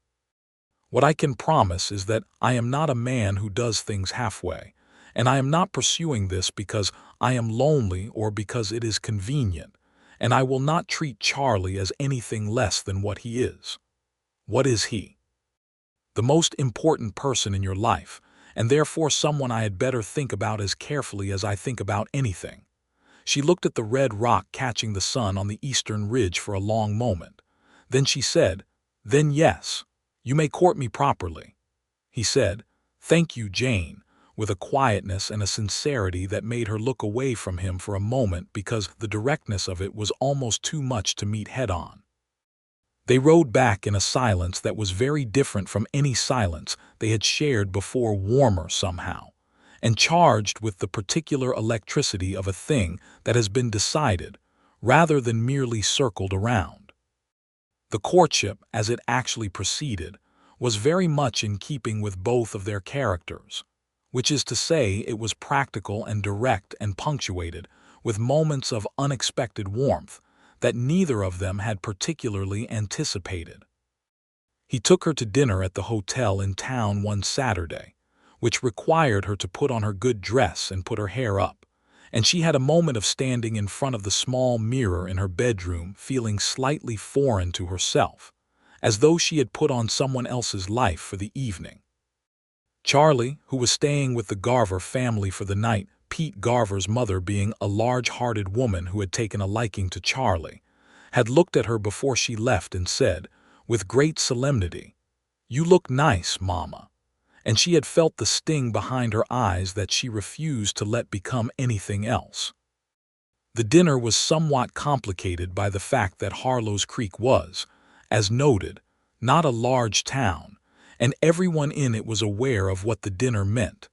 What I can promise is that I am not a man who does things halfway, and I am not pursuing this because I am lonely or because it is convenient, and I will not treat Charlie as anything less than what he is." "What is he?" "The most important person in your life, and therefore someone I had better think about as carefully as I think about anything." She looked at the red rock catching the sun on the eastern ridge for a long moment. Then she said, "Then yes, you may court me properly." He said, "Thank you, Jane," with a quietness and a sincerity that made her look away from him for a moment because the directness of it was almost too much to meet head-on. They rode back in a silence that was very different from any silence they had shared before, warmer somehow, and charged with the particular electricity of a thing that has been decided, rather than merely circled around. The courtship, as it actually proceeded, was very much in keeping with both of their characters, which is to say it was practical and direct and punctuated with moments of unexpected warmth that neither of them had particularly anticipated. He took her to dinner at the hotel in town one Saturday, which required her to put on her good dress and put her hair up, and she had a moment of standing in front of the small mirror in her bedroom feeling slightly foreign to herself, as though she had put on someone else's life for the evening. Charlie, who was staying with the Garver family for the night, Pete Garver's mother being a large-hearted woman who had taken a liking to Charlie, had looked at her before she left and said, with great solemnity, "You look nice, Mama," and she had felt the sting behind her eyes that she refused to let become anything else. The dinner was somewhat complicated by the fact that Harlow's Creek was, as noted, not a large town, and everyone in it was aware of what the dinner meant,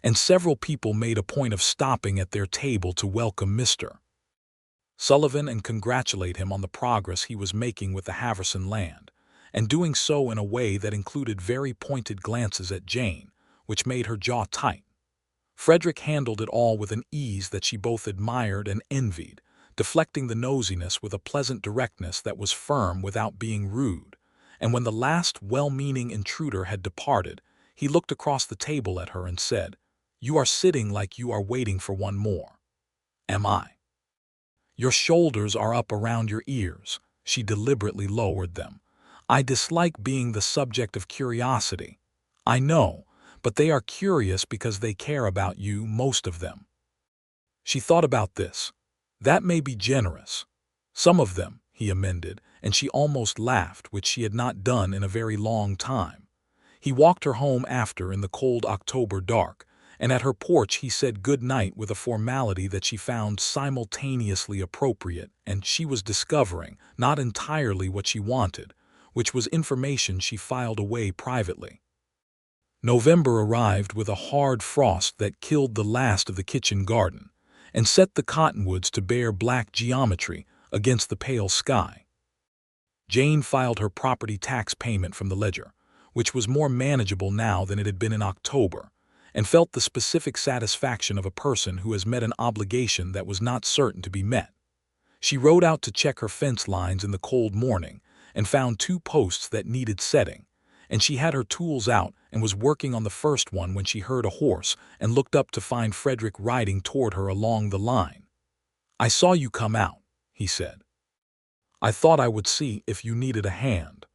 and several people made a point of stopping at their table to welcome Mr. Sullivan and congratulate him on the progress he was making with the Haverson land, and doing so in a way that included very pointed glances at Jane, which made her jaw tight. Frederick handled it all with an ease that she both admired and envied, deflecting the nosiness with a pleasant directness that was firm without being rude, and when the last well-meaning intruder had departed, he looked across the table at her and said, "You are sitting like you are waiting for one more." "Am I?" "Your shoulders are up around your ears." She deliberately lowered them. "I dislike being the subject of curiosity. I know, but they are curious because they care about you, most of them." She thought about this. "That may be generous. Some of them," he amended, and she almost laughed, which she had not done in a very long time. He walked her home after in the cold October dark, and at her porch he said good night with a formality that she found simultaneously appropriate, and she was discovering not entirely what she wanted, which was information she filed away privately. November arrived with a hard frost that killed the last of the kitchen garden, and set the cottonwoods to bare black geometry against the pale sky. Jane filed her property tax payment from the ledger, which was more manageable now than it had been in October, and felt the specific satisfaction of a person who has met an obligation that was not certain to be met. She rode out to check her fence lines in the cold morning and found 2 posts that needed setting, and she had her tools out and was working on the first one when she heard a horse and looked up to find Frederick riding toward her along the line. "I saw you come out," he said. "I thought I would see if you needed a hand."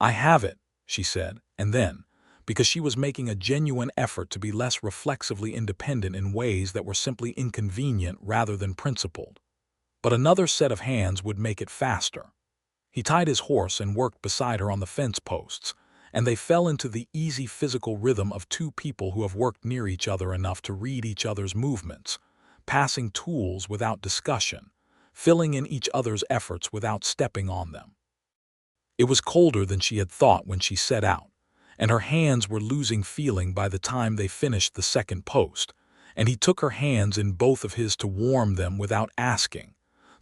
"I have it," she said, and then, because she was making a genuine effort to be less reflexively independent in ways that were simply inconvenient rather than principled. But another set of hands would make it faster. He tied his horse and worked beside her on the fence posts, and they fell into the easy physical rhythm of 2 people who have worked near each other enough to read each other's movements, passing tools without discussion, filling in each other's efforts without stepping on them. It was colder than she had thought when she set out, and her hands were losing feeling by the time they finished the second post, and he took her hands in both of his to warm them without asking,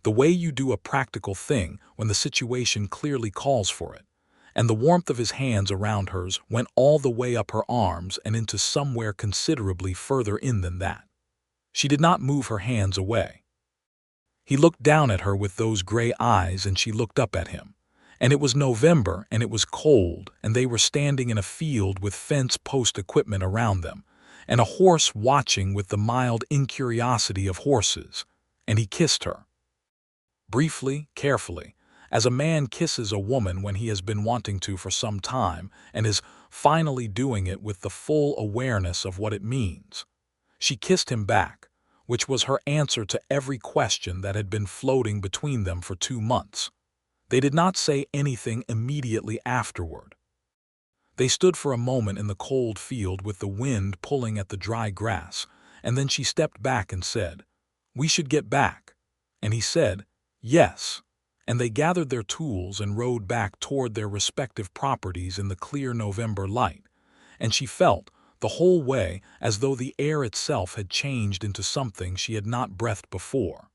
the way you do a practical thing when the situation clearly calls for it, and the warmth of his hands around hers went all the way up her arms and into somewhere considerably further in than that. She did not move her hands away. He looked down at her with those gray eyes, and she looked up at him. And it was November, and it was cold, and they were standing in a field with fence post equipment around them, and a horse watching with the mild incuriosity of horses, and he kissed her. Briefly, carefully, as a man kisses a woman when he has been wanting to for some time and is finally doing it with the full awareness of what it means. She kissed him back, which was her answer to every question that had been floating between them for 2 months. They did not say anything immediately afterward. They stood for a moment in the cold field with the wind pulling at the dry grass, and then she stepped back and said, "We should get back." And he said, "Yes." And they gathered their tools and rode back toward their respective properties in the clear November light, and she felt, the whole way, as though the air itself had changed into something she had not breathed before.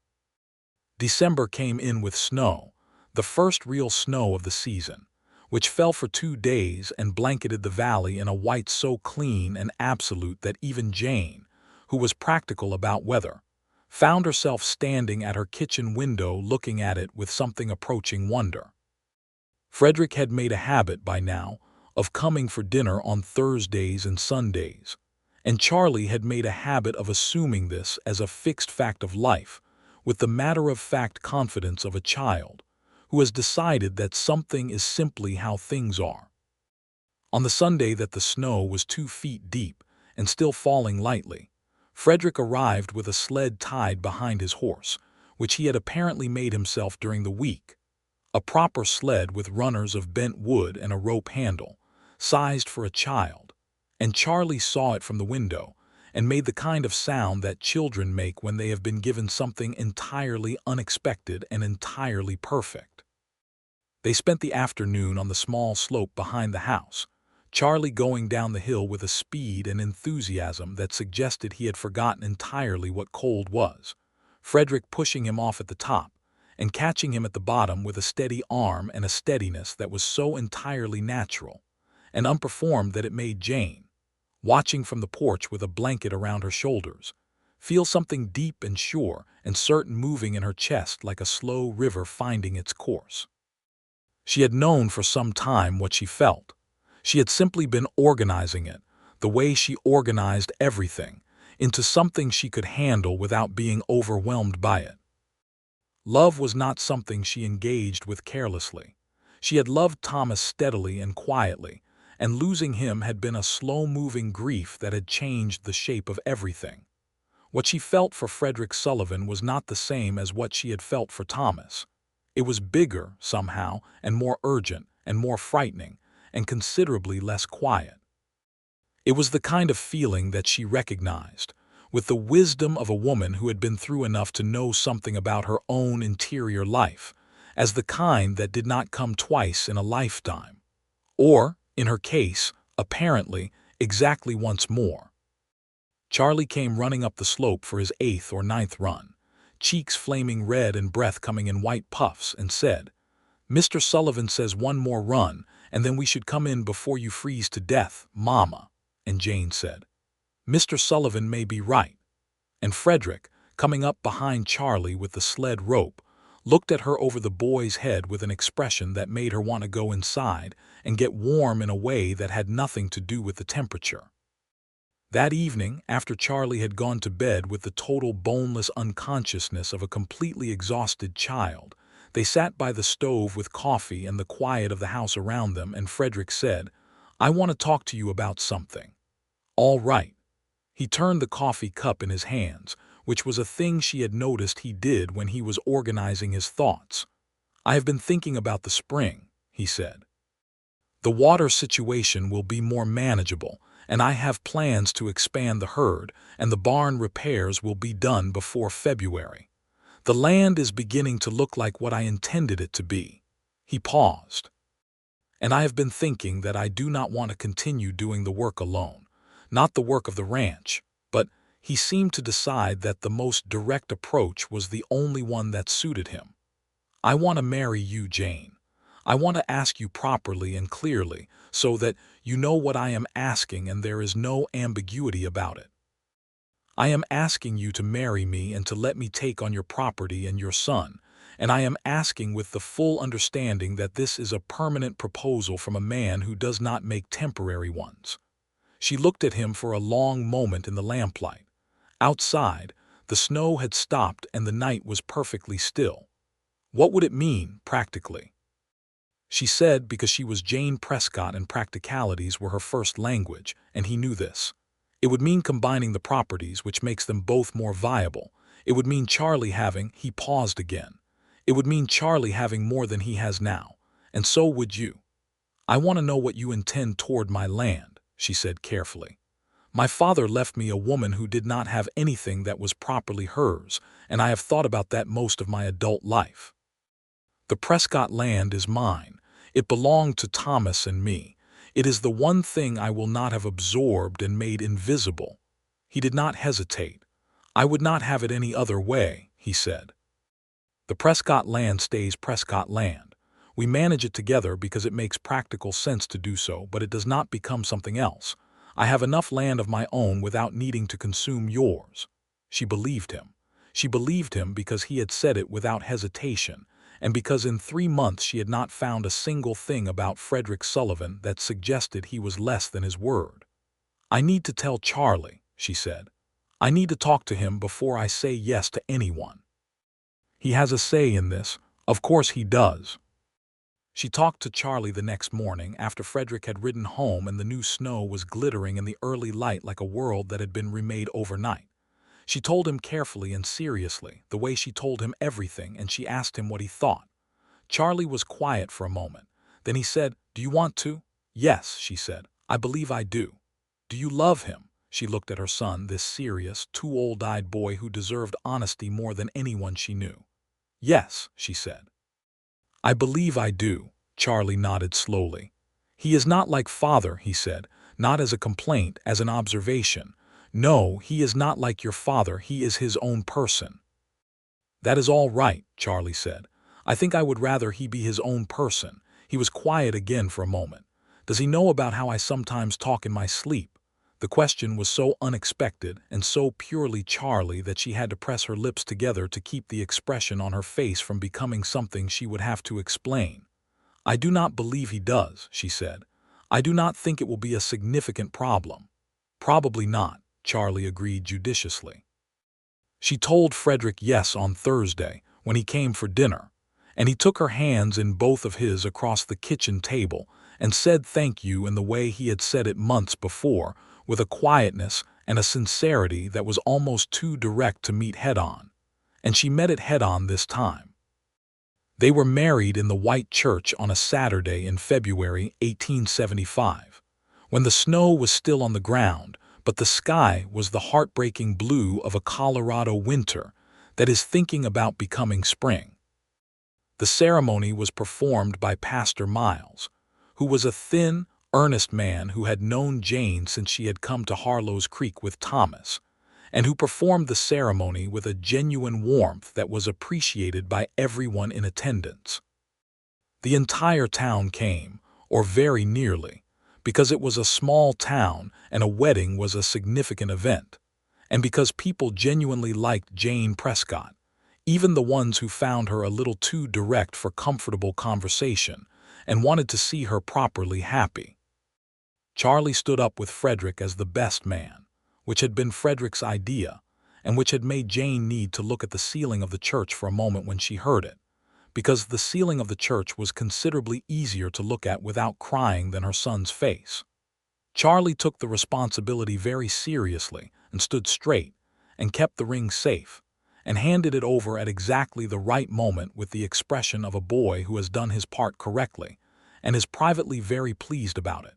December came in with snow, the first real snow of the season, which fell for 2 days and blanketed the valley in a white so clean and absolute that even Jane, who was practical about weather, found herself standing at her kitchen window looking at it with something approaching wonder. Frederick had made a habit by now of coming for dinner on Thursdays and Sundays, and Charlie had made a habit of assuming this as a fixed fact of life, with the matter-of-fact confidence of a child who has decided that something is simply how things are. On the Sunday that the snow was 2 feet deep and still falling lightly, Frederick arrived with a sled tied behind his horse, which he had apparently made himself during the week, a proper sled with runners of bent wood and a rope handle, sized for a child, and Charlie saw it from the window and made the kind of sound that children make when they have been given something entirely unexpected and entirely perfect. They spent the afternoon on the small slope behind the house, Charlie going down the hill with a speed and enthusiasm that suggested he had forgotten entirely what cold was, Frederick pushing him off at the top and catching him at the bottom with a steady arm and a steadiness that was so entirely natural and unperformed that it made Jane, watching from the porch with a blanket around her shoulders, feel something deep and sure and certain moving in her chest like a slow river finding its course. She had known for some time what she felt. She had simply been organizing it, the way she organized everything, into something she could handle without being overwhelmed by it. Love was not something she engaged with carelessly. She had loved Thomas steadily and quietly, and losing him had been a slow-moving grief that had changed the shape of everything. What she felt for Frederick Sullivan was not the same as what she had felt for Thomas. It was bigger, somehow, and more urgent, and more frightening, and considerably less quiet. It was the kind of feeling that she recognized, with the wisdom of a woman who had been through enough to know something about her own interior life, as the kind that did not come twice in a lifetime. Or, in her case, apparently, exactly once more. Charlie came running up the slope for his 8th or 9th run, cheeks flaming red and breath coming in white puffs, and said, Mr. Sullivan says one more run, and then we should come in before you freeze to death, Mama, and Jane said. Mr. Sullivan may be right. And Frederick, coming up behind Charlie with the sled rope, looked at her over the boy's head with an expression that made her want to go inside and get warm in a way that had nothing to do with the temperature. That evening, after Charlie had gone to bed with the total boneless unconsciousness of a completely exhausted child, they sat by the stove with coffee and the quiet of the house around them, and Frederick said, "I want to talk to you about something." "All right." He turned the coffee cup in his hands, which was a thing she had noticed he did when he was organizing his thoughts. "I have been thinking about the spring," he said. "The water situation will be more manageable, and I have plans to expand the herd, and the barn repairs will be done before February. The land is beginning to look like what I intended it to be." He paused. "And I have been thinking that I do not want to continue doing the work alone. Not the work of the ranch, but he seemed to decide that the most direct approach was the only one that suited him. I want to marry you, Jane. I want to ask you properly and clearly so that you know what I am asking and there is no ambiguity about it. I am asking you to marry me and to let me take on your property and your son, and I am asking with the full understanding that this is a permanent proposal from a man who does not make temporary ones." She looked at him for a long moment in the lamplight. Outside, the snow had stopped and the night was perfectly still. What would it mean, practically? She said because she was Jane Prescott and practicalities were her first language, and he knew this. It would mean combining the properties, which makes them both more viable. It would mean Charlie having, he paused again. It would mean Charlie having more than he has now, and so would you. "I want to know what you intend toward my land," she said carefully. "My father left me a woman who did not have anything that was properly hers, and I have thought about that most of my adult life. The Prescott land is mine. It belonged to Thomas and me. It is the one thing I will not have absorbed and made invisible." He did not hesitate. "I would not have it any other way," he said. "The Prescott land stays Prescott land. We manage it together because it makes practical sense to do so, but it does not become something else. I have enough land of my own without needing to consume yours." She believed him. She believed him because he had said it without hesitation, and because in 3 months she had not found a single thing about Frederick Sullivan that suggested he was less than his word. "I need to tell Charlie," she said. "I need to talk to him before I say yes to anyone. He has a say in this. Of course he does." She talked to Charlie the next morning after Frederick had ridden home and the new snow was glittering in the early light like a world that had been remade overnight. She told him carefully and seriously, the way she told him everything, and she asked him what he thought. Charlie was quiet for a moment. Then he said, "Do you want to?" "Yes," she said. "I believe I do." "Do you love him?" She looked at her son, this serious, too old-eyed boy who deserved honesty more than anyone she knew. "Yes," she said. "I believe I do," Charlie nodded slowly. "He is not like father," he said, not as a complaint, as an observation. "No, he is not like your father, he is his own person." "That is all right," Charlie said. "I think I would rather he be his own person." He was quiet again for a moment. "Does he know about how I sometimes talk in my sleep?" The question was so unexpected and so purely Charlie that she had to press her lips together to keep the expression on her face from becoming something she would have to explain. "I do not believe he does," she said. "I do not think it will be a significant problem." "Probably not," Charlie agreed judiciously. She told Frederick yes on Thursday when he came for dinner, and he took her hands in both of his across the kitchen table and said thank you in the way he had said it months before, with a quietness and a sincerity that was almost too direct to meet head-on. And she met it head-on this time. They were married in the White Church on a Saturday in February 1875, when the snow was still on the ground, but the sky was the heartbreaking blue of a Colorado winter that is thinking about becoming spring. The ceremony was performed by Pastor Miles, who was a thin, earnest man who had known Jane since she had come to Harlow's Creek with Thomas, and who performed the ceremony with a genuine warmth that was appreciated by everyone in attendance. The entire town came, or very nearly, because it was a small town and a wedding was a significant event, and because people genuinely liked Jane Prescott, even the ones who found her a little too direct for comfortable conversation and wanted to see her properly happy. Charlie stood up with Frederick as the best man, which had been Frederick's idea, and which had made Jane need to look at the ceiling of the church for a moment when she heard it, because the ceiling of the church was considerably easier to look at without crying than her son's face. Charlie took the responsibility very seriously and stood straight and kept the ring safe and handed it over at exactly the right moment with the expression of a boy who has done his part correctly and is privately very pleased about it.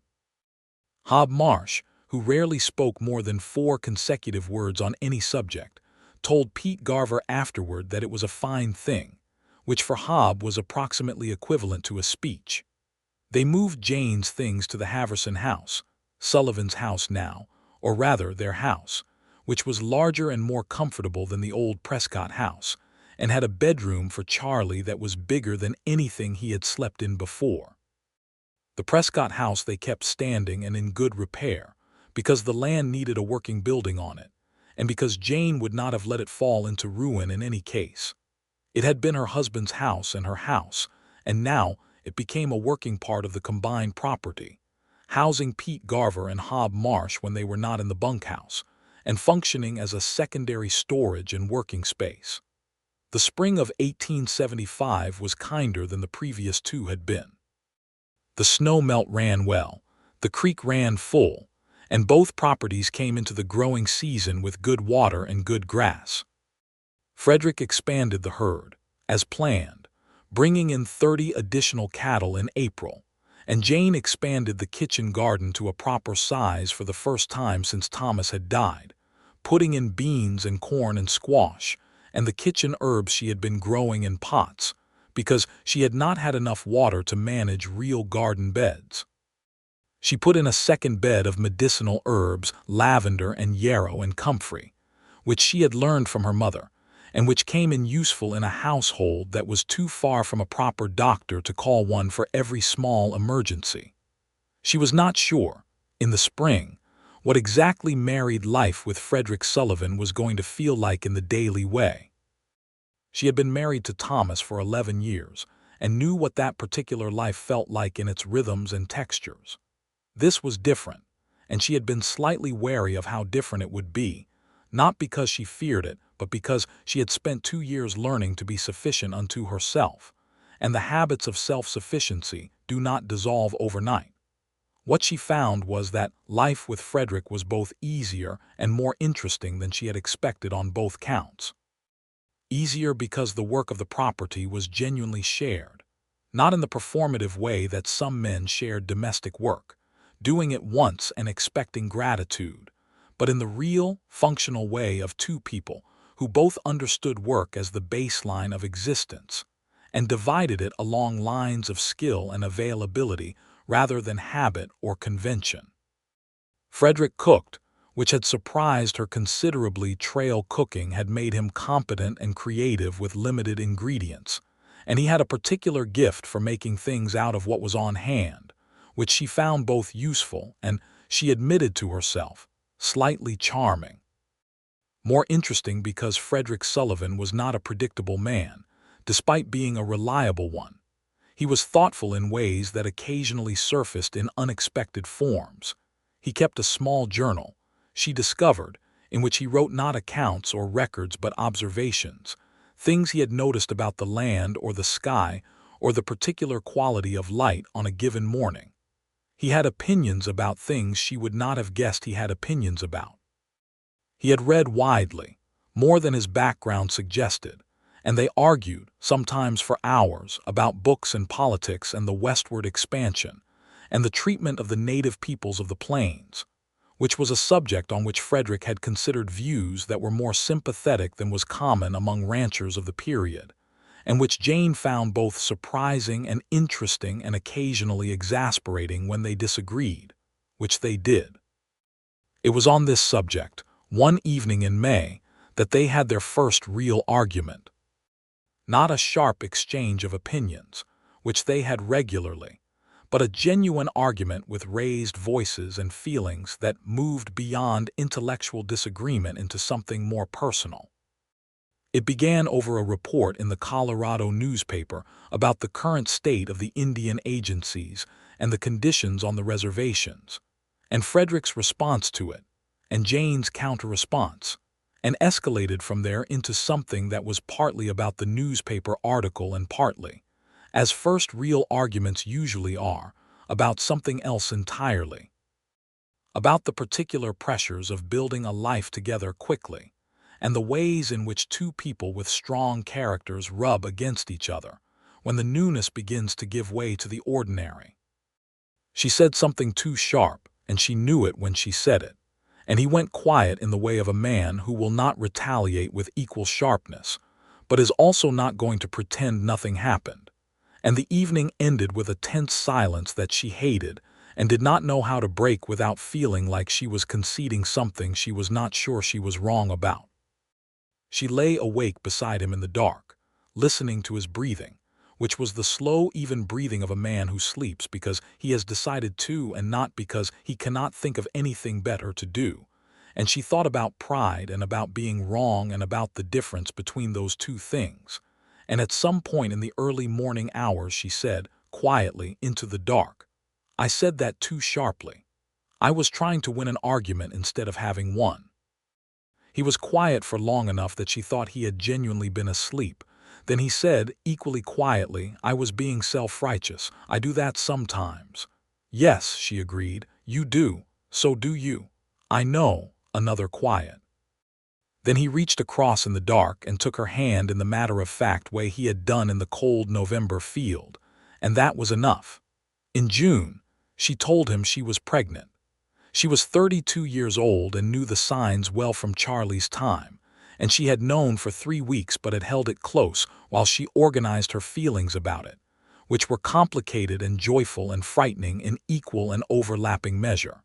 Hob Marsh, who rarely spoke more than 4 consecutive words on any subject, told Pete Garver afterward that it was a fine thing, which for Hob was approximately equivalent to a speech. They moved Jane's things to the Haverson house, Sullivan's house now, or rather their house, which was larger and more comfortable than the old Prescott house, and had a bedroom for Charlie that was bigger than anything he had slept in before. The Prescott house they kept standing and in good repair, because the land needed a working building on it, and because Jane would not have let it fall into ruin in any case. It had been her husband's house, and now it became a working part of the combined property, housing Pete Garver and Hob Marsh when they were not in the bunkhouse, and functioning as a secondary storage and working space. The spring of 1875 was kinder than the previous 2 had been. The snow melt ran well, the creek ran full, and both properties came into the growing season with good water and good grass. Frederick expanded the herd, as planned, bringing in 30 additional cattle in April, and Jane expanded the kitchen garden to a proper size for the first time since Thomas had died, putting in beans and corn and squash, and the kitchen herbs she had been growing in pots, because she had not had enough water to manage real garden beds. She put in a second bed of medicinal herbs, lavender and yarrow and comfrey, which she had learned from her mother, and which came in useful in a household that was too far from a proper doctor to call one for every small emergency. She was not sure, in the spring, what exactly married life with Frederick Sullivan was going to feel like in the daily way. She had been married to Thomas for 11 years and knew what that particular life felt like in its rhythms and textures. This was different, and she had been slightly wary of how different it would be, not because she feared it, but because she had spent 2 years learning to be sufficient unto herself, and the habits of self-sufficiency do not dissolve overnight. What she found was that life with Frederick was both easier and more interesting than she had expected on both counts. Easier because the work of the property was genuinely shared, not in the performative way that some men shared domestic work, doing it once and expecting gratitude, but in the real, functional way of 2 people who both understood work as the baseline of existence and divided it along lines of skill and availability rather than habit or convention. Frederick cooked, which had surprised her considerably. Trail cooking had made him competent and creative with limited ingredients, and he had a particular gift for making things out of what was on hand, which she found both useful and, she admitted to herself, slightly charming. More interesting because Frederick Sullivan was not a predictable man, despite being a reliable one. He was thoughtful in ways that occasionally surfaced in unexpected forms. He kept a small journal, she discovered, in which he wrote not accounts or records but observations, things he had noticed about the land or the sky or the particular quality of light on a given morning. He had opinions about things she would not have guessed he had opinions about. He had read widely, more than his background suggested, and they argued, sometimes for hours, about books and politics and the westward expansion, and the treatment of the native peoples of the plains, which was a subject on which Frederick had considered views that were more sympathetic than was common among ranchers of the period, and which Jane found both surprising and interesting and occasionally exasperating when they disagreed, which they did. It was on this subject, one evening in May, that they had their first real argument. Not a sharp exchange of opinions, which they had regularly, but a genuine argument with raised voices and feelings that moved beyond intellectual disagreement into something more personal. It began over a report in the Colorado newspaper about the current state of the Indian agencies and the conditions on the reservations, and Frederick's response to it, and Jane's counter-response, and escalated from there into something that was partly about the newspaper article and partly, as first real arguments usually are, about something else entirely. About the particular pressures of building a life together quickly, and the ways in which two people with strong characters rub against each other when the newness begins to give way to the ordinary. She said something too sharp, and she knew it when she said it, and he went quiet in the way of a man who will not retaliate with equal sharpness, but is also not going to pretend nothing happened. And the evening ended with a tense silence that she hated and did not know how to break without feeling like she was conceding something she was not sure she was wrong about. She lay awake beside him in the dark, listening to his breathing, which was the slow, even breathing of a man who sleeps because he has decided to and not because he cannot think of anything better to do. And she thought about pride and about being wrong and about the difference between those two things. And at some point in the early morning hours she said, quietly, into the dark, "I said that too sharply. I was trying to win an argument instead of having one." He was quiet for long enough that she thought he had genuinely been asleep. Then he said, equally quietly, "I was being self-righteous. I do that sometimes." "Yes," she agreed, "you do. So do you." "I know." Another quiet. Then he reached across in the dark and took her hand in the matter-of-fact way he had done in the cold November field, and that was enough. In June, she told him she was pregnant. She was 32 years old and knew the signs well from Charlie's time, and she had known for 3 weeks but had held it close while she organized her feelings about it, which were complicated and joyful and frightening in equal and overlapping measure.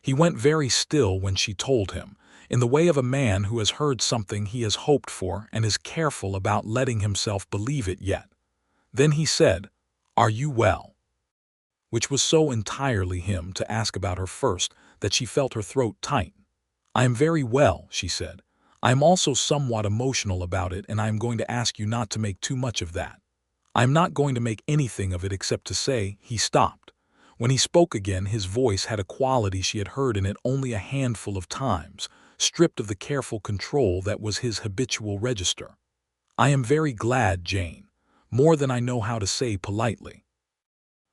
He went very still when she told him, in the way of a man who has heard something he has hoped for and is careful about letting himself believe it yet. Then he said, "Are you well?" Which was so entirely him to ask about her first that she felt her throat tighten. "I am very well," she said. "I am also somewhat emotional about it, and I am going to ask you not to make too much of that." "I am not going to make anything of it except to say," he stopped. When he spoke again, his voice had a quality she had heard in it only a handful of times, stripped of the careful control that was his habitual register. "I am very glad, Jane, more than I know how to say politely."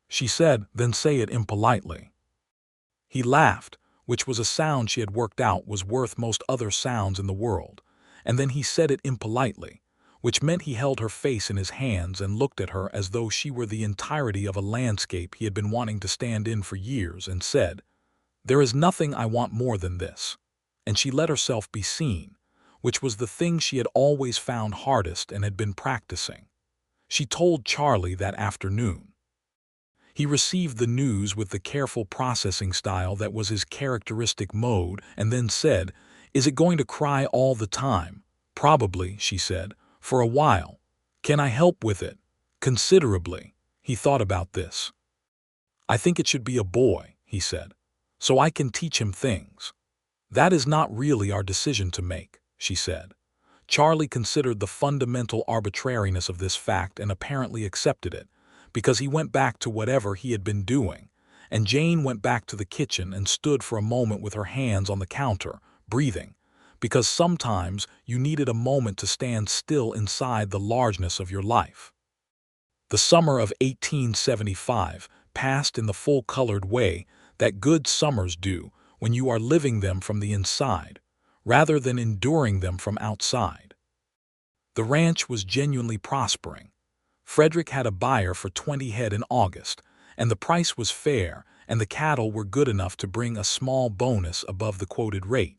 She said, "Then say it impolitely." He laughed, which was a sound she had worked out was worth most other sounds in the world, and then he said it impolitely, which meant he held her face in his hands and looked at her as though she were the entirety of a landscape he had been wanting to stand in for years, and said, "There is nothing I want more than this." And she let herself be seen, which was the thing she had always found hardest and had been practicing. She told Charlie that afternoon. He received the news with the careful processing style that was his characteristic mode and then said, "Is it going to cry all the time?" "Probably," she said, "for a while." "Can I help with it?" "Considerably." He thought about this. "I think it should be a boy," he said, "so I can teach him things." "That is not really our decision to make," she said. Charlie considered the fundamental arbitrariness of this fact and apparently accepted it, because he went back to whatever he had been doing, and Jane went back to the kitchen and stood for a moment with her hands on the counter, breathing, because sometimes you needed a moment to stand still inside the largeness of your life. The summer of 1875 passed in the full-colored way that good summers do when you are living them from the inside, rather than enduring them from outside. The ranch was genuinely prospering. Frederick had a buyer for 20 head in August, and the price was fair, and the cattle were good enough to bring a small bonus above the quoted rate.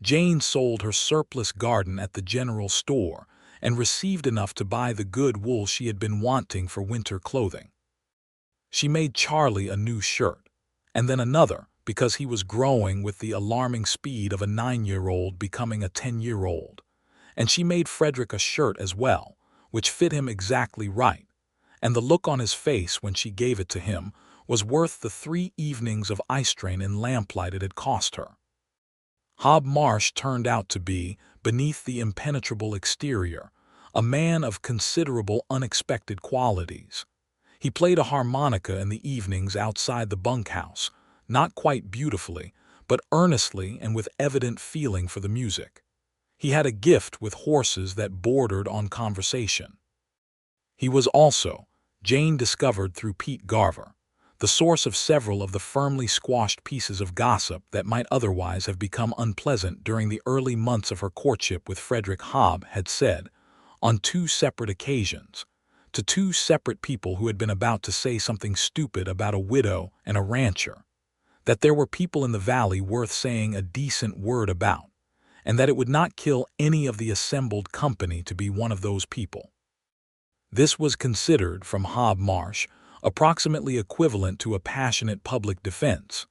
Jane sold her surplus garden at the general store and received enough to buy the good wool she had been wanting for winter clothing. She made Charlie a new shirt, and then another, because he was growing with the alarming speed of a 9-year-old becoming a 10-year-old. And she made Frederick a shirt as well, which fit him exactly right, and the look on his face when she gave it to him was worth the 3 evenings of ice train in lamplight it had cost her. Hob Marsh turned out to be, beneath the impenetrable exterior, a man of considerable unexpected qualities. He played a harmonica in the evenings outside the bunkhouse, not quite beautifully, but earnestly and with evident feeling for the music. He had a gift with horses that bordered on conversation. He was also, Jane discovered through Pete Garver, the source of several of the firmly squashed pieces of gossip that might otherwise have become unpleasant during the early months of her courtship with Frederick. Hob had said, on 2 separate occasions, to 2 separate people who had been about to say something stupid about a widow and a rancher, that there were people in the valley worth saying a decent word about, and that it would not kill any of the assembled company to be one of those people. This was considered, from Hob Marsh, approximately equivalent to a passionate public defense.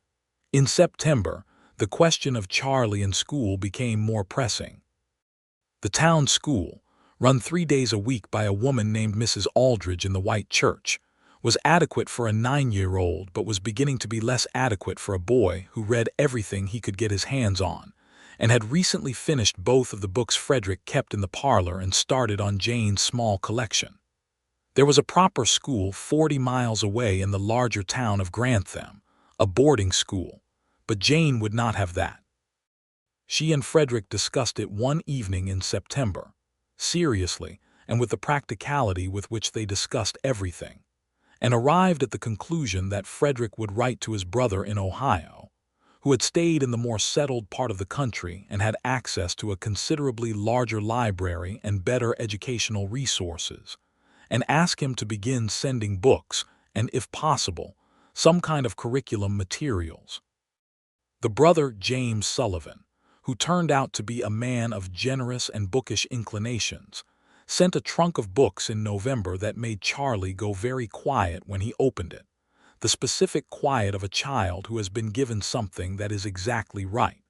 In September, the question of Charlie in school became more pressing. The town school, run 3 days a week by a woman named Mrs. Aldridge in the white church, was adequate for a 9-year-old but was beginning to be less adequate for a boy who read everything he could get his hands on, and had recently finished both of the books Frederick kept in the parlor and started on Jane's small collection. There was a proper school 40 miles away in the larger town of Grantham, a boarding school, but Jane would not have that. She and Frederick discussed it one evening in September, seriously and with the practicality with which they discussed everything, and arrived at the conclusion that Frederick would write to his brother in Ohio, who had stayed in the more settled part of the country and had access to a considerably larger library and better educational resources, and ask him to begin sending books and, if possible, some kind of curriculum materials. The brother, James Sullivan, who turned out to be a man of generous and bookish inclinations, sent a trunk of books in November that made Charlie go very quiet when he opened it, the specific quiet of a child who has been given something that is exactly right.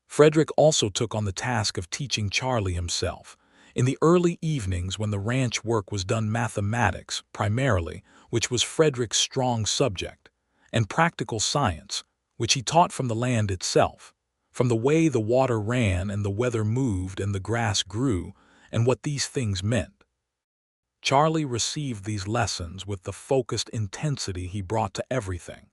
Frederick also took on the task of teaching Charlie himself, in the early evenings when the ranch work was done, mathematics, primarily, which was Frederick's strong subject, and practical science, which he taught from the land itself, from the way the water ran and the weather moved and the grass grew, and what these things meant. Charlie received these lessons with the focused intensity he brought to everything,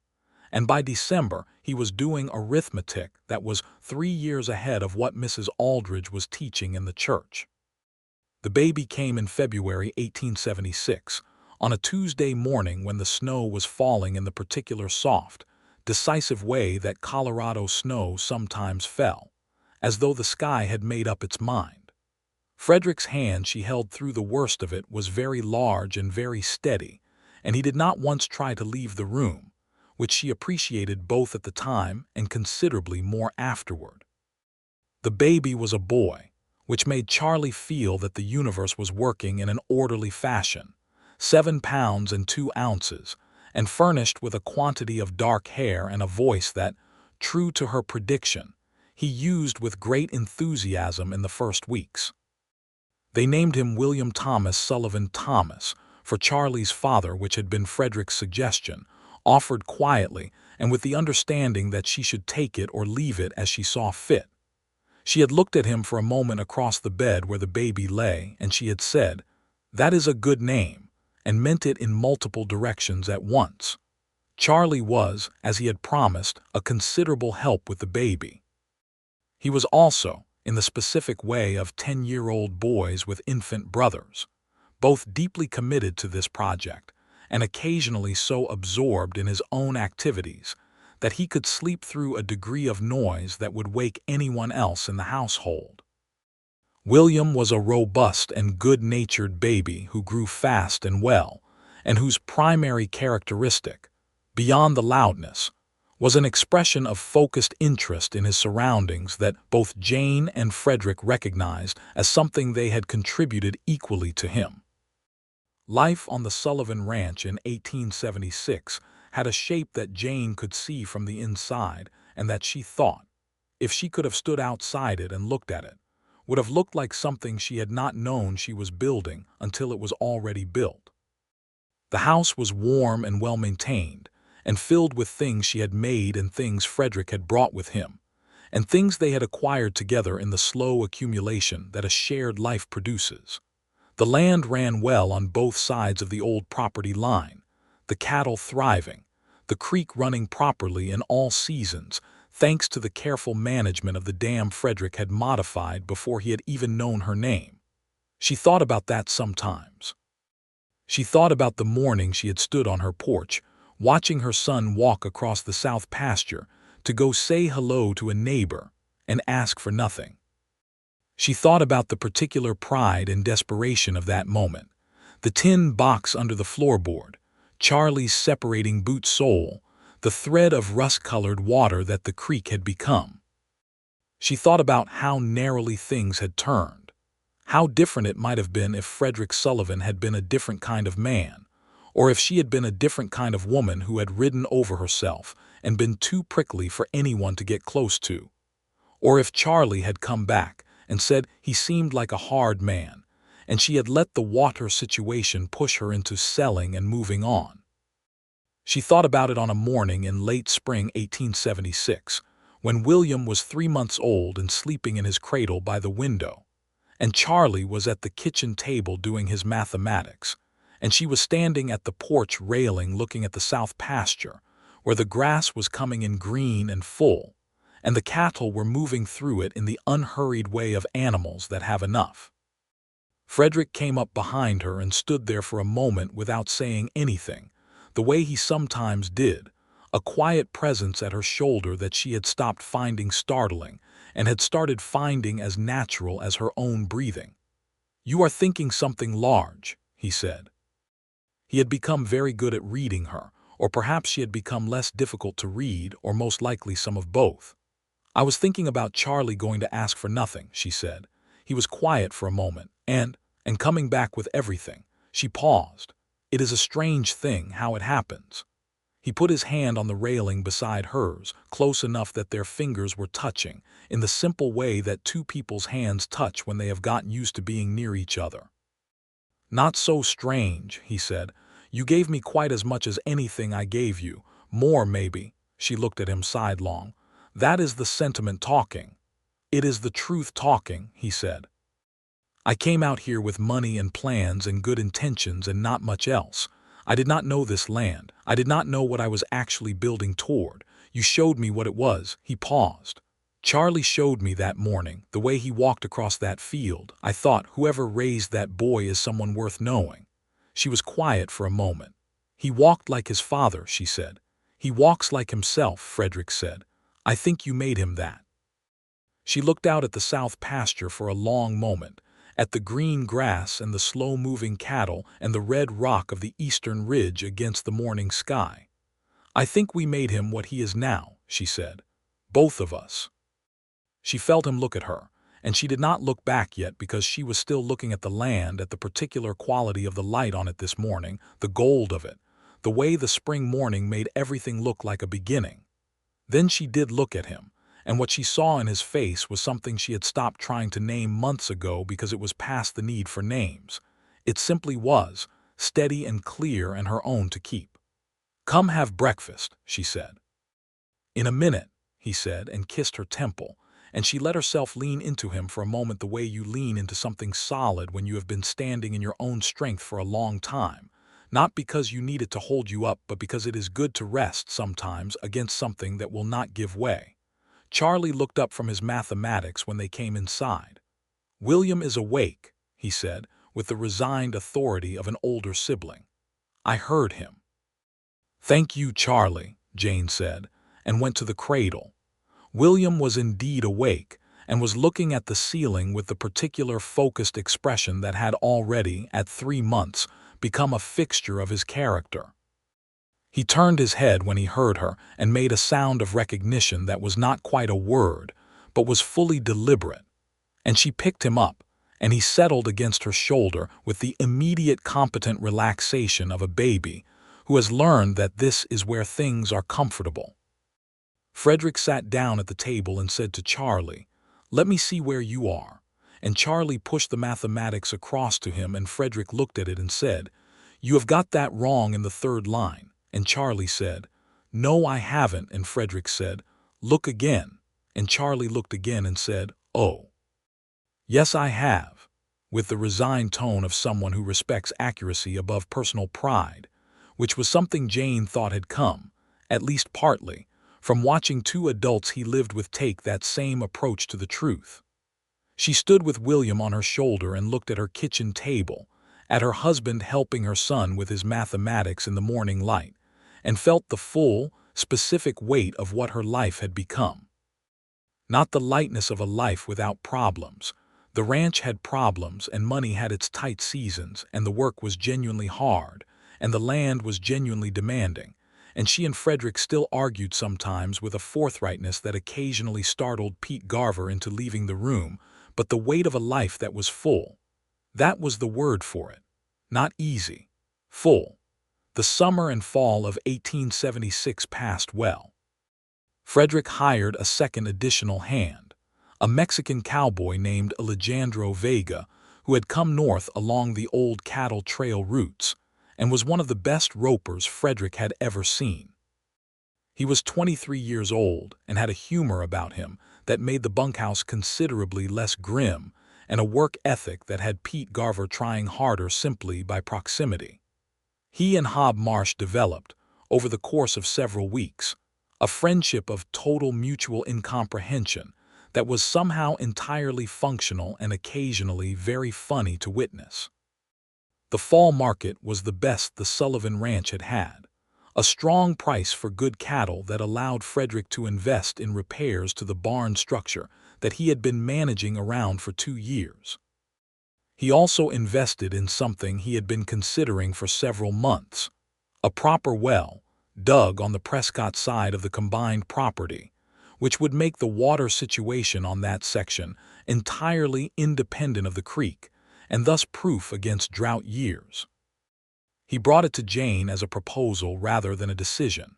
and by December he was doing arithmetic that was 3 years ahead of what Mrs. Aldridge was teaching in the church. The baby came in February 1876, on a Tuesday morning when the snow was falling in the particular soft, decisive way that Colorado snow sometimes fell, as though the sky had made up its mind. Frederick's hand she held through the worst of it was very large and very steady, and he did not once try to leave the room, which she appreciated both at the time and considerably more afterward. The baby was a boy, which made Charlie feel that the universe was working in an orderly fashion, 7 pounds and 2 ounces, and furnished with a quantity of dark hair and a voice that, true to her prediction, he used with great enthusiasm in the first weeks. They named him William Thomas Sullivan Thomas, for Charlie's father, which had been Frederick's suggestion, offered quietly and with the understanding that she should take it or leave it as she saw fit. She had looked at him for a moment across the bed where the baby lay, and she had said, "That is a good name," and meant it in multiple directions at once. Charlie was, as he had promised, a considerable help with the baby. He was also, in the specific way of 10-year-old boys with infant brothers, both deeply committed to this project, and occasionally so absorbed in his own activities that he could sleep through a degree of noise that would wake anyone else in the household. William was a robust and good-natured baby who grew fast and well, and whose primary characteristic, beyond the loudness, was an expression of focused interest in his surroundings that both Jane and Frederick recognized as something they had contributed equally to him. Life on the Sullivan Ranch in 1876 had a shape that Jane could see from the inside, and that she thought, if she could have stood outside it and looked at it, would have looked like something she had not known she was building until it was already built. The house was warm and well-maintained, and filled with things she had made and things Frederick had brought with him, and things they had acquired together in the slow accumulation that a shared life produces. The land ran well on both sides of the old property line, the cattle thriving, the creek running properly in all seasons, thanks to the careful management of the dam Frederick had modified before he had even known her name. She thought about that sometimes. She thought about the morning she had stood on her porch, watching her son walk across the south pasture to go say hello to a neighbor and ask for nothing. She thought about the particular pride and desperation of that moment, the tin box under the floorboard, Charlie's separating boot sole, the thread of rust-colored water that the creek had become. She thought about how narrowly things had turned, how different it might have been if Frederick Sullivan had been a different kind of man, or if she had been a different kind of woman who had ridden over herself and been too prickly for anyone to get close to, or if Charlie had come back and said he seemed like a hard man, and she had let the water situation push her into selling and moving on. She thought about it on a morning in late spring 1876, when William was 3 months old and sleeping in his cradle by the window, and Charlie was at the kitchen table doing his mathematics, and she was standing at the porch railing looking at the south pasture, where the grass was coming in green and full, and the cattle were moving through it in the unhurried way of animals that have enough. Frederick came up behind her and stood there for a moment without saying anything, the way he sometimes did, a quiet presence at her shoulder that she had stopped finding startling and had started finding as natural as her own breathing. "You are thinking something large," he said. He had become very good at reading her, or perhaps she had become less difficult to read, or most likely some of both. "I was thinking about Charlie going to ask for nothing," she said. He was quiet for a moment, and coming back with everything. She paused. "It is a strange thing how it happens." He put his hand on the railing beside hers, close enough that their fingers were touching, in the simple way that two people's hands touch when they have gotten used to being near each other. "Not so strange," he said. "You gave me quite as much as anything I gave you, more maybe." She looked at him sidelong. "That is the sentiment talking." "It is the truth talking," he said. "I came out here with money and plans and good intentions and not much else. I did not know this land. I did not know what I was actually building toward. You showed me what it was." He paused. "Charlie showed me that morning, the way he walked across that field. I thought, whoever raised that boy is someone worth knowing." She was quiet for a moment. "He walked like his father," she said. "He walks like himself," Frederick said. "I think you made him that." She looked out at the south pasture for a long moment, at the green grass and the slow-moving cattle and the red rock of the eastern ridge against the morning sky. "I think we made him what he is now," she said. "Both of us." She felt him look at her, and she did not look back yet because she was still looking at the land, at the particular quality of the light on it this morning, the gold of it, the way the spring morning made everything look like a beginning. Then she did look at him, and what she saw in his face was something she had stopped trying to name months ago because it was past the need for names. It simply was, steady and clear and her own to keep. "Come have breakfast," she said. "In a minute," he said, and kissed her temple, and she let herself lean into him for a moment the way you lean into something solid when you have been standing in your own strength for a long time, not because you need it to hold you up but because it is good to rest sometimes against something that will not give way. Charlie looked up from his mathematics when they came inside. "William is awake," he said, with the resigned authority of an older sibling. "I heard him." "Thank you, Charlie," Jane said, and went to the cradle. William was indeed awake, and was looking at the ceiling with the particular focused expression that had already, at 3 months, become a fixture of his character. He turned his head when he heard her and made a sound of recognition that was not quite a word, but was fully deliberate. And she picked him up, and he settled against her shoulder with the immediate competent relaxation of a baby who has learned that this is where things are comfortable. Frederick sat down at the table and said to Charlie, "Let me see where you are." And Charlie pushed the mathematics across to him, and Frederick looked at it and said, "You have got that wrong in the third line," and Charlie said, "No, I haven't," and Frederick said, "Look again," and Charlie looked again and said, "Oh, yes, I have," with the resigned tone of someone who respects accuracy above personal pride, which was something Jane thought had come, at least partly, from watching two adults he lived with take that same approach to the truth. She stood with William on her shoulder and looked at her kitchen table, at her husband helping her son with his mathematics in the morning light, and felt the full, specific weight of what her life had become. Not the lightness of a life without problems. The ranch had problems, and money had its tight seasons, and the work was genuinely hard, and the land was genuinely demanding, and she and Frederick still argued sometimes with a forthrightness that occasionally startled Pete Garver into leaving the room, but the weight of a life that was full. That was the word for it. Not easy. Full. The summer and fall of 1876 passed well. Frederick hired a second additional hand, a Mexican cowboy named Alejandro Vega, who had come north along the old cattle trail routes, and was one of the best ropers Frederick had ever seen. He was 23 years old and had a humor about him that made the bunkhouse considerably less grim, and a work ethic that had Pete Garver trying harder simply by proximity. He and Hob Marsh developed, over the course of several weeks, a friendship of total mutual incomprehension that was somehow entirely functional and occasionally very funny to witness. The fall market was the best the Sullivan Ranch had had, a strong price for good cattle that allowed Frederick to invest in repairs to the barn structure that he had been managing around for 2 years. He also invested in something he had been considering for several months, a proper well, dug on the Prescott side of the combined property, which would make the water situation on that section entirely independent of the creek, and thus proof against drought years. He brought it to Jane as a proposal rather than a decision,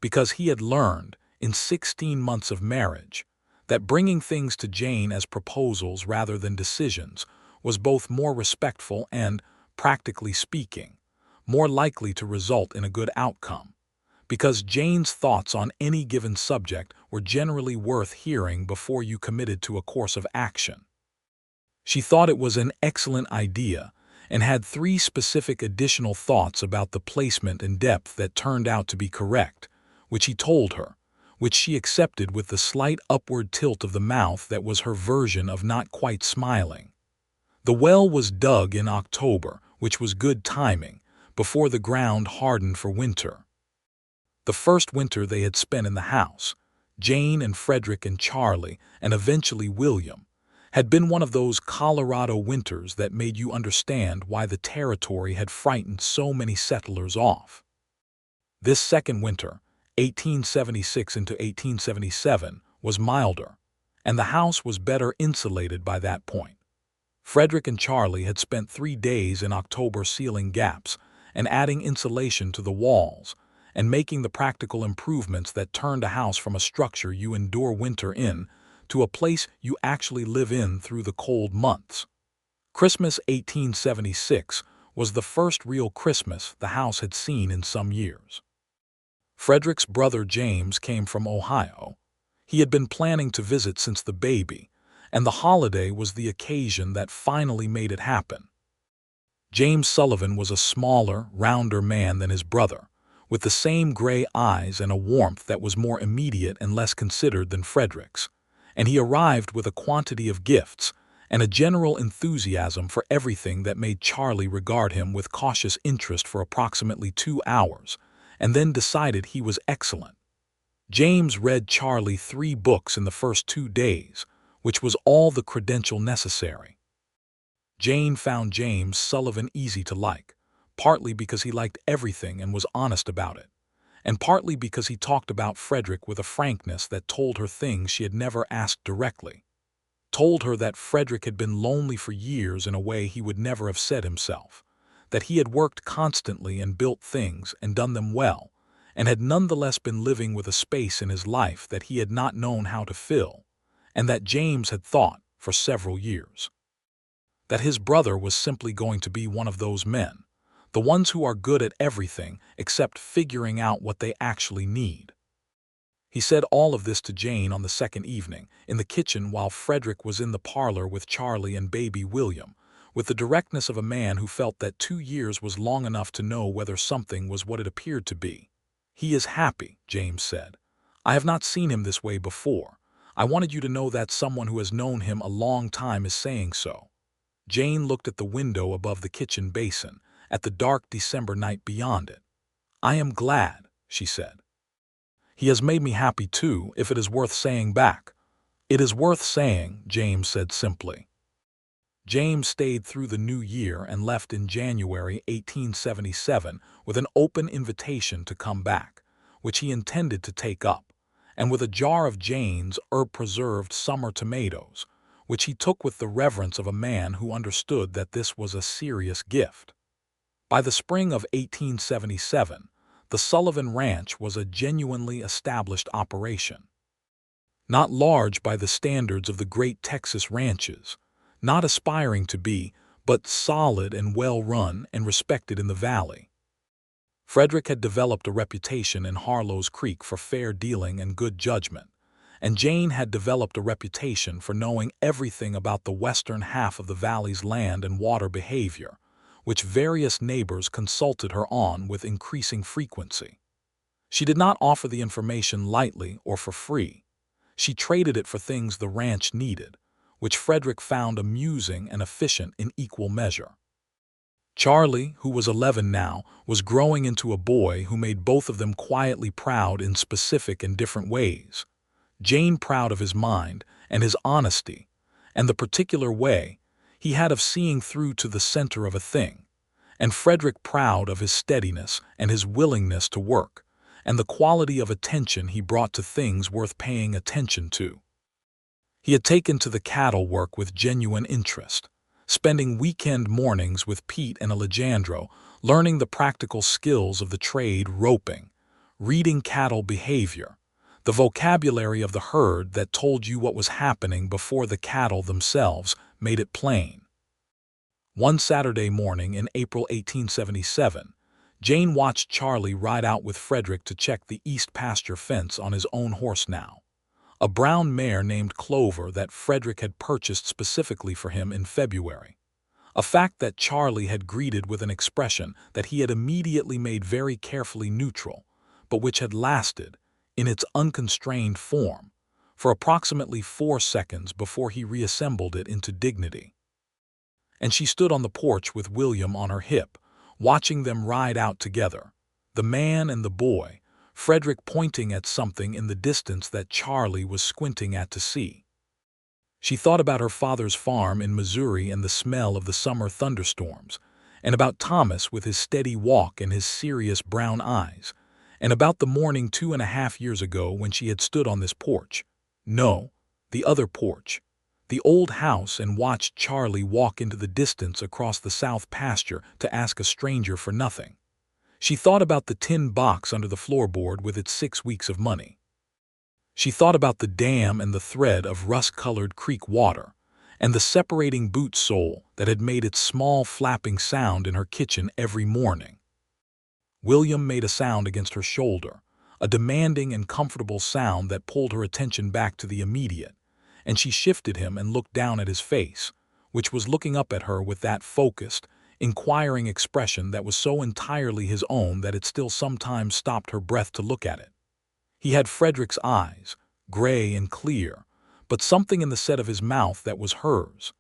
because he had learned, in 16 months of marriage, that bringing things to Jane as proposals rather than decisions was both more respectful and, practically speaking, more likely to result in a good outcome, because Jane's thoughts on any given subject were generally worth hearing before you committed to a course of action. She thought it was an excellent idea and had 3 specific additional thoughts about the placement and depth that turned out to be correct, which he told her, which she accepted with the slight upward tilt of the mouth that was her version of not quite smiling. The well was dug in October, which was good timing, before the ground hardened for winter. The first winter they had spent in the house, Jane and Frederick and Charlie, and eventually William, had been one of those Colorado winters that made you understand why the territory had frightened so many settlers off. This second winter, 1876 into 1877, was milder, and the house was better insulated by that point. Frederick and Charlie had spent 3 days in October sealing gaps and adding insulation to the walls and making the practical improvements that turned a house from a structure you endure winter in to a place you actually live in through the cold months. Christmas 1876 was the first real Christmas the house had seen in some years. Frederick's brother James came from Ohio. He had been planning to visit since the baby, and the holiday was the occasion that finally made it happen. James Sullivan was a smaller, rounder man than his brother, with the same gray eyes and a warmth that was more immediate and less considered than Frederick's, and he arrived with a quantity of gifts and a general enthusiasm for everything that made Charlie regard him with cautious interest for approximately 2 hours, and then decided he was excellent. James read Charlie 3 books in the first 2 days, which was all the credential necessary. Jane found James Sullivan easy to like, partly because he liked everything and was honest about it, and partly because he talked about Frederick with a frankness that told her things she had never asked directly, told her that Frederick had been lonely for years in a way he would never have said himself, that he had worked constantly and built things and done them well, and had nonetheless been living with a space in his life that he had not known how to fill, and that James had thought, for several years, that his brother was simply going to be one of those men, The ones who are good at everything except figuring out what they actually need. He said all of this to Jane on the second evening, in the kitchen while Frederick was in the parlor with Charlie and baby William, with the directness of a man who felt that 2 years was long enough to know whether something was what it appeared to be. "He is happy," James said. "I have not seen him this way before. I wanted you to know that someone who has known him a long time is saying so." Jane looked at the window above the kitchen basin, at the dark December night beyond it. "I am glad," she said. "He has made me happy too, if it is worth saying back." "It is worth saying," James said simply. James stayed through the new year and left in January 1877 with an open invitation to come back, which he intended to take up, and with a jar of Jane's herb-preserved summer tomatoes, which he took with the reverence of a man who understood that this was a serious gift. By the spring of 1877, the Sullivan Ranch was a genuinely established operation. Not large by the standards of the great Texas ranches, not aspiring to be, but solid and well-run and respected in the valley. Frederick had developed a reputation in Harlow's Creek for fair dealing and good judgment, and Jane had developed a reputation for knowing everything about the western half of the valley's land and water behavior, which various neighbors consulted her on with increasing frequency. She did not offer the information lightly or for free. She traded it for things the ranch needed, which Frederick found amusing and efficient in equal measure. Charlie, who was 11 now, was growing into a boy who made both of them quietly proud in specific and different ways. Jane proud of his mind and his honesty, and the particular way he had of seeing through to the center of a thing, and Frederick proud of his steadiness and his willingness to work, and the quality of attention he brought to things worth paying attention to. He had taken to the cattle work with genuine interest, spending weekend mornings with Pete and Alejandro, learning the practical skills of the trade, roping, reading cattle behavior, the vocabulary of the herd that told you what was happening before the cattle themselves made it plain. One Saturday morning in April 1877, Jane watched Charlie ride out with Frederick to check the east pasture fence on his own horse now, a brown mare named Clover that Frederick had purchased specifically for him in February, a fact that Charlie had greeted with an expression that he had immediately made very carefully neutral, but which had lasted, in its unconstrained form, for approximately 4 seconds before he reassembled it into dignity. And she stood on the porch with William on her hip, watching them ride out together, the man and the boy, Frederick pointing at something in the distance that Charlie was squinting at to see. She thought about her father's farm in Missouri and the smell of the summer thunderstorms, and about Thomas with his steady walk and his serious brown eyes, and about the morning 2.5 years ago when she had stood on this porch, no, the other porch, the old house, and watched Charlie walk into the distance across the south pasture to ask a stranger for nothing. She thought about the tin box under the floorboard with its 6 weeks of money. She thought about the dam and the thread of rust-colored creek water, and the separating boot sole that had made its small flapping sound in her kitchen every morning. William made a sound against her shoulder, a demanding and comfortable sound that pulled her attention back to the immediate, and she shifted him and looked down at his face, which was looking up at her with that focused, inquiring expression that was so entirely his own that it still sometimes stopped her breath to look at it. He had Frederick's eyes, gray and clear, but something in the set of his mouth that was hers,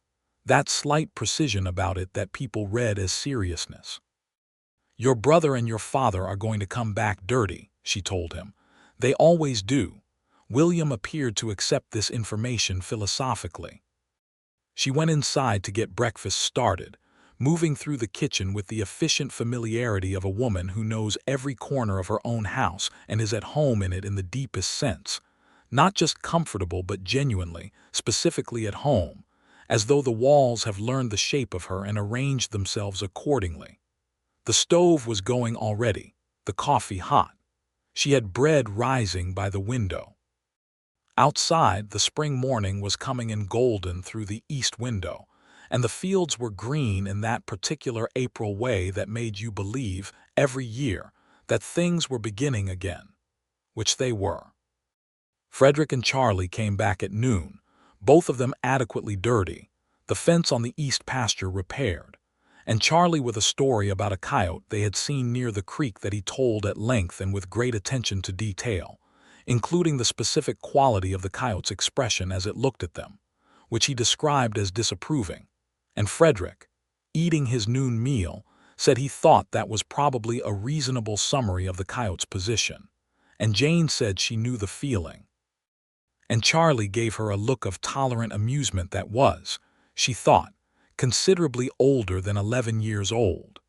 that slight precision about it that people read as seriousness. "Your brother and your father are going to come back dirty," she told him. "They always do." William appeared to accept this information philosophically. She went inside to get breakfast started, moving through the kitchen with the efficient familiarity of a woman who knows every corner of her own house and is at home in it in the deepest sense, not just comfortable but genuinely, specifically at home, as though the walls have learned the shape of her and arranged themselves accordingly. The stove was going already, the coffee hot. She had bread rising by the window. Outside, the spring morning was coming in golden through the east window, and the fields were green in that particular April way that made you believe, every year, that things were beginning again, which they were. Frederick and Charlie came back at noon, both of them adequately dirty, the fence on the east pasture repaired, and Charlie with a story about a coyote they had seen near the creek that he told at length and with great attention to detail, including the specific quality of the coyote's expression as it looked at them, which he described as disapproving. And Frederick, eating his noon meal, said he thought that was probably a reasonable summary of the coyote's position, and Jane said she knew the feeling. And Charlie gave her a look of tolerant amusement that was, she thought, considerably older than 11 years old.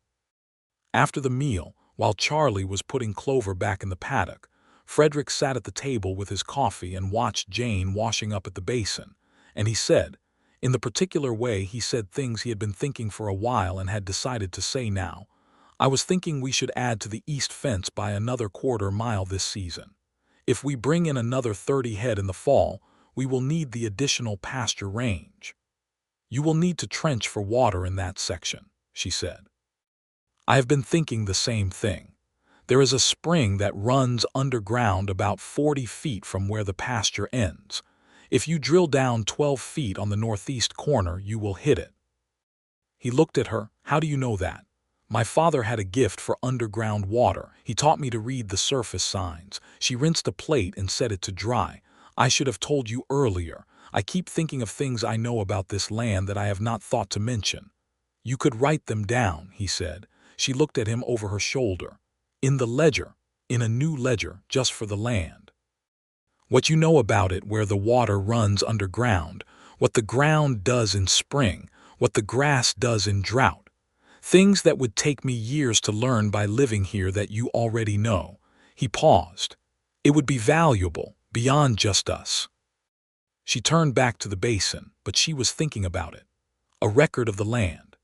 After the meal, while Charlie was putting Clover back in the paddock, Frederick sat at the table with his coffee and watched Jane washing up at the basin, and he said, in the particular way he said things he had been thinking for a while and had decided to say now, "I was thinking we should add to the east fence by another quarter-mile this season. If we bring in another 30 head in the fall, we will need the additional pasture range. You will need to trench for water in that section," she said. "I have been thinking the same thing. There is a spring that runs underground about 40 feet from where the pasture ends. If you drill down 12 feet on the northeast corner, you will hit it." He looked at her. "How do you know that?" "My father had a gift for underground water. He taught me to read the surface signs." She rinsed a plate and set it to dry. "I should have told you earlier. I keep thinking of things I know about this land that I have not thought to mention." "You could write them down," he said. She looked at him over her shoulder. "In the ledger, in a new ledger, just for the land. What you know about it, where the water runs underground, what the ground does in spring, what the grass does in drought. Things that would take me years to learn by living here that you already know." He paused. "It would be valuable, beyond just us." She turned back to the basin, but she was thinking about it. A record of the land.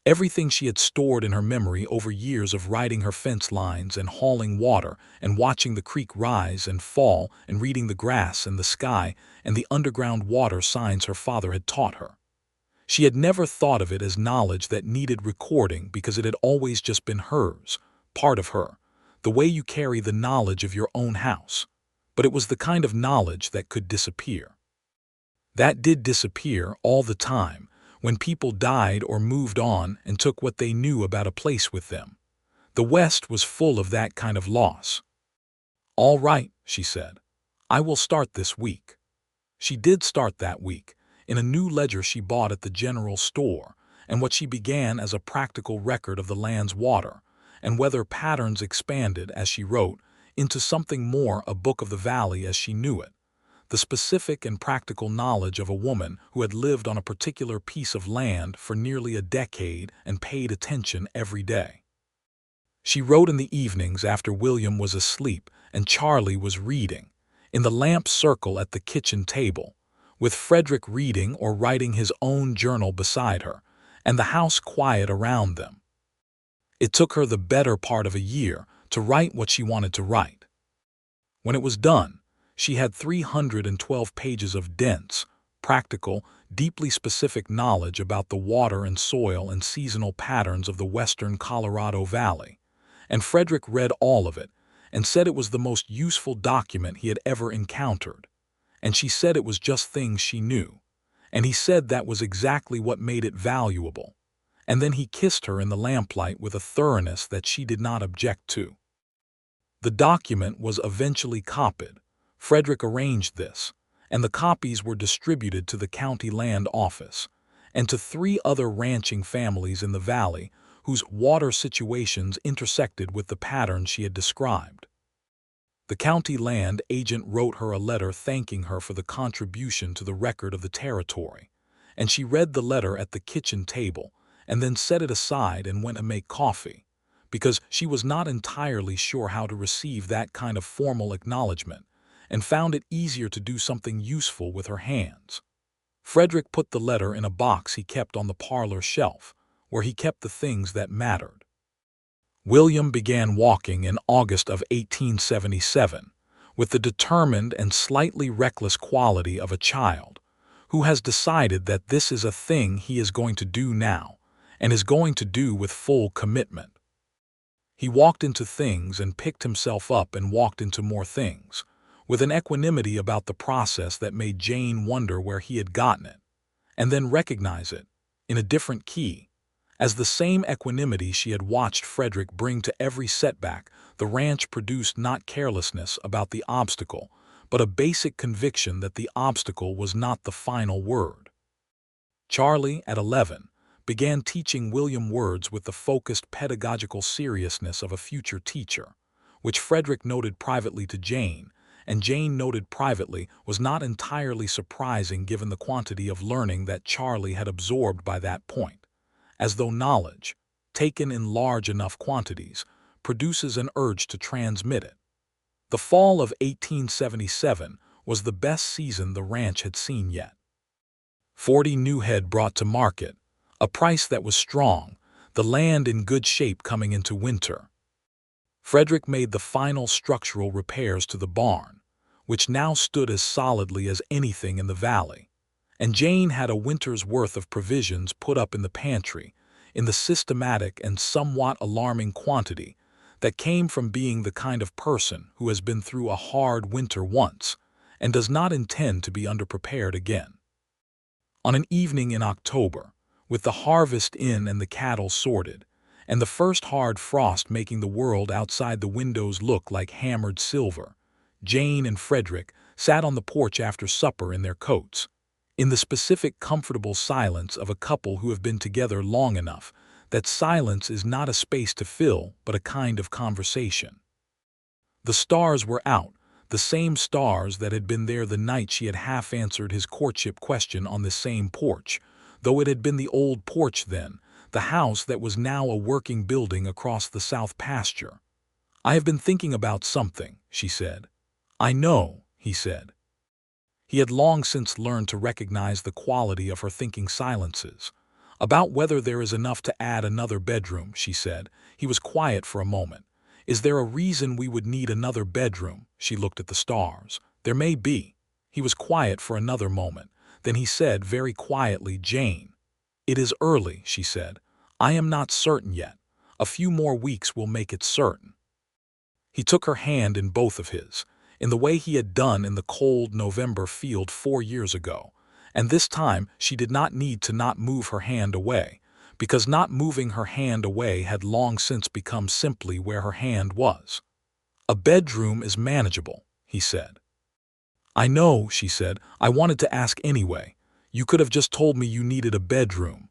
Everything she had stored in her memory over years of riding her fence lines and hauling water and watching the creek rise and fall and reading the grass and the sky and the underground water signs her father had taught her. She had never thought of it as knowledge that needed recording because it had always just been hers, part of her, the way you carry the knowledge of your own house. But it was the kind of knowledge that could disappear. That did disappear all the time, when people died or moved on and took what they knew about a place with them. The West was full of that kind of loss. "All right," she said. "I will start this week." She did start that week, in a new ledger she bought at the general store, and what she began as a practical record of the land's water, and weather patterns expanded, as she wrote, into something more, a book of the valley as she knew it. The specific and practical knowledge of a woman who had lived on a particular piece of land for nearly a decade and paid attention every day. She wrote in the evenings after William was asleep and Charlie was reading, in the lamp circle at the kitchen table, with Frederick reading or writing his own journal beside her, and the house quiet around them. It took her the better part of a year to write what she wanted to write. When it was done, she had 312 pages of dense, practical, deeply specific knowledge about the water and soil and seasonal patterns of the western Colorado Valley, and Frederick read all of it and said it was the most useful document he had ever encountered, and she said it was just things she knew, and he said that was exactly what made it valuable, and then he kissed her in the lamplight with a thoroughness that she did not object to. The document was eventually copied. Frederick arranged this, and the copies were distributed to the county land office and to 3 other ranching families in the valley whose water situations intersected with the pattern she had described. The county land agent wrote her a letter thanking her for the contribution to the record of the territory, and she read the letter at the kitchen table and then set it aside and went to make coffee, because she was not entirely sure how to receive that kind of formal acknowledgement, and found it easier to do something useful with her hands. Frederick put the letter in a box he kept on the parlor shelf, where he kept the things that mattered. William began walking in August of 1877, with the determined and slightly reckless quality of a child, who has decided that this is a thing he is going to do now, and is going to do with full commitment. He walked into things and picked himself up and walked into more things, with an equanimity about the process that made Jane wonder where he had gotten it, and then recognize it, in a different key, as the same equanimity she had watched Frederick bring to every setback. The ranch produced not carelessness about the obstacle, but a basic conviction that the obstacle was not the final word. Charlie, at 11, began teaching William words with the focused pedagogical seriousness of a future teacher, which Frederick noted privately to Jane, and Jane noted privately was not entirely surprising given the quantity of learning that Charlie had absorbed by that point, as though knowledge, taken in large enough quantities, produces an urge to transmit it. The fall of 1877 was the best season the ranch had seen yet. 40 new head brought to market, a price that was strong, the land in good shape coming into winter. Frederick made the final structural repairs to the barn, which now stood as solidly as anything in the valley, and Jane had a winter's worth of provisions put up in the pantry, in the systematic and somewhat alarming quantity that came from being the kind of person who has been through a hard winter once and does not intend to be underprepared again. On an evening in October, with the harvest in and the cattle sorted, and the first hard frost making the world outside the windows look like hammered silver, Jane and Frederick sat on the porch after supper in their coats, in the specific comfortable silence of a couple who have been together long enough that silence is not a space to fill but a kind of conversation. The stars were out, the same stars that had been there the night she had half answered his courtship question on this same porch, though it had been the old porch then, the house that was now a working building across the south pasture. "I have been thinking about something," she said. "I know," he said. He had long since learned to recognize the quality of her thinking silences. "About whether there is enough to add another bedroom," she said. He was quiet for a moment. "Is there a reason we would need another bedroom?" She looked at the stars. "There may be." He was quiet for another moment. Then he said very quietly, "Jane." "It is early," she said. "I am not certain yet. A few more weeks will make it certain." He took her hand in both of his, in the way he had done in the cold November field 4 years ago, and this time she did not need to not move her hand away, because not moving her hand away had long since become simply where her hand was. "A bedroom is manageable," he said. "I know," she said. "I wanted to ask anyway. You could have just told me you needed a bedroom."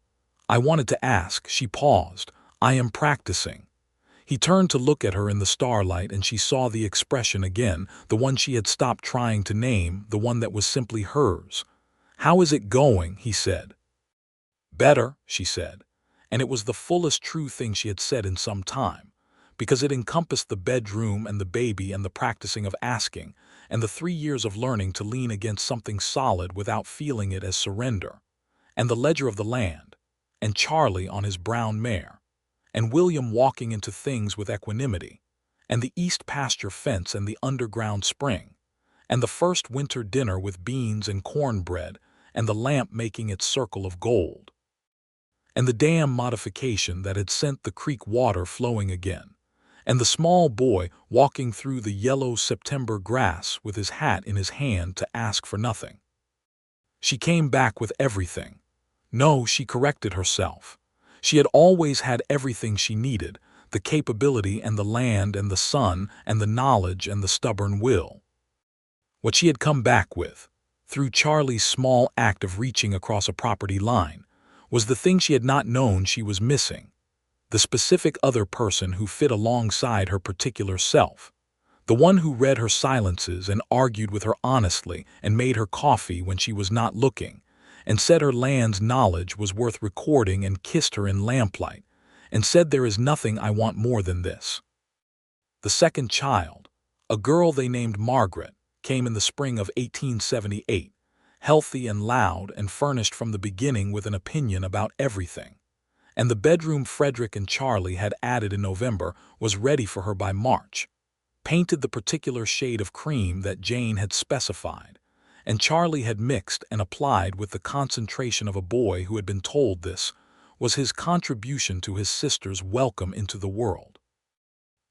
"I wanted to ask." She paused. "I am practicing." He turned to look at her in the starlight, and she saw the expression again, the one she had stopped trying to name, the one that was simply hers. "How is it going?" he said. "Better," she said, and it was the fullest true thing she had said in some time, because it encompassed the bedroom and the baby and the practicing of asking, and the 3 years of learning to lean against something solid without feeling it as surrender, and the ledger of the land, and Charlie on his brown mare, and William walking into things with equanimity, and the east pasture fence and the underground spring, and the first winter dinner with beans and cornbread, and the lamp making its circle of gold, and the dam modification that had sent the creek water flowing again, and the small boy walking through the yellow September grass with his hat in his hand to ask for nothing. She came back with everything. No, she corrected herself. She had always had everything she needed, the capability and the land and the sun and the knowledge and the stubborn will. What she had come back with, through Charlie's small act of reaching across a property line, was the thing she had not known she was missing, the specific other person who fit alongside her particular self, the one who read her silences and argued with her honestly and made her coffee when she was not looking, and said her land's knowledge was worth recording and kissed her in lamplight, and said there is nothing I want more than this. The second child, a girl they named Margaret, came in the spring of 1878, healthy and loud and furnished from the beginning with an opinion about everything, and the bedroom Frederick and Charlie had added in November was ready for her by March, painted the particular shade of cream that Jane had specified, and Charlie had mixed and applied with the concentration of a boy who had been told this was his contribution to his sister's welcome into the world.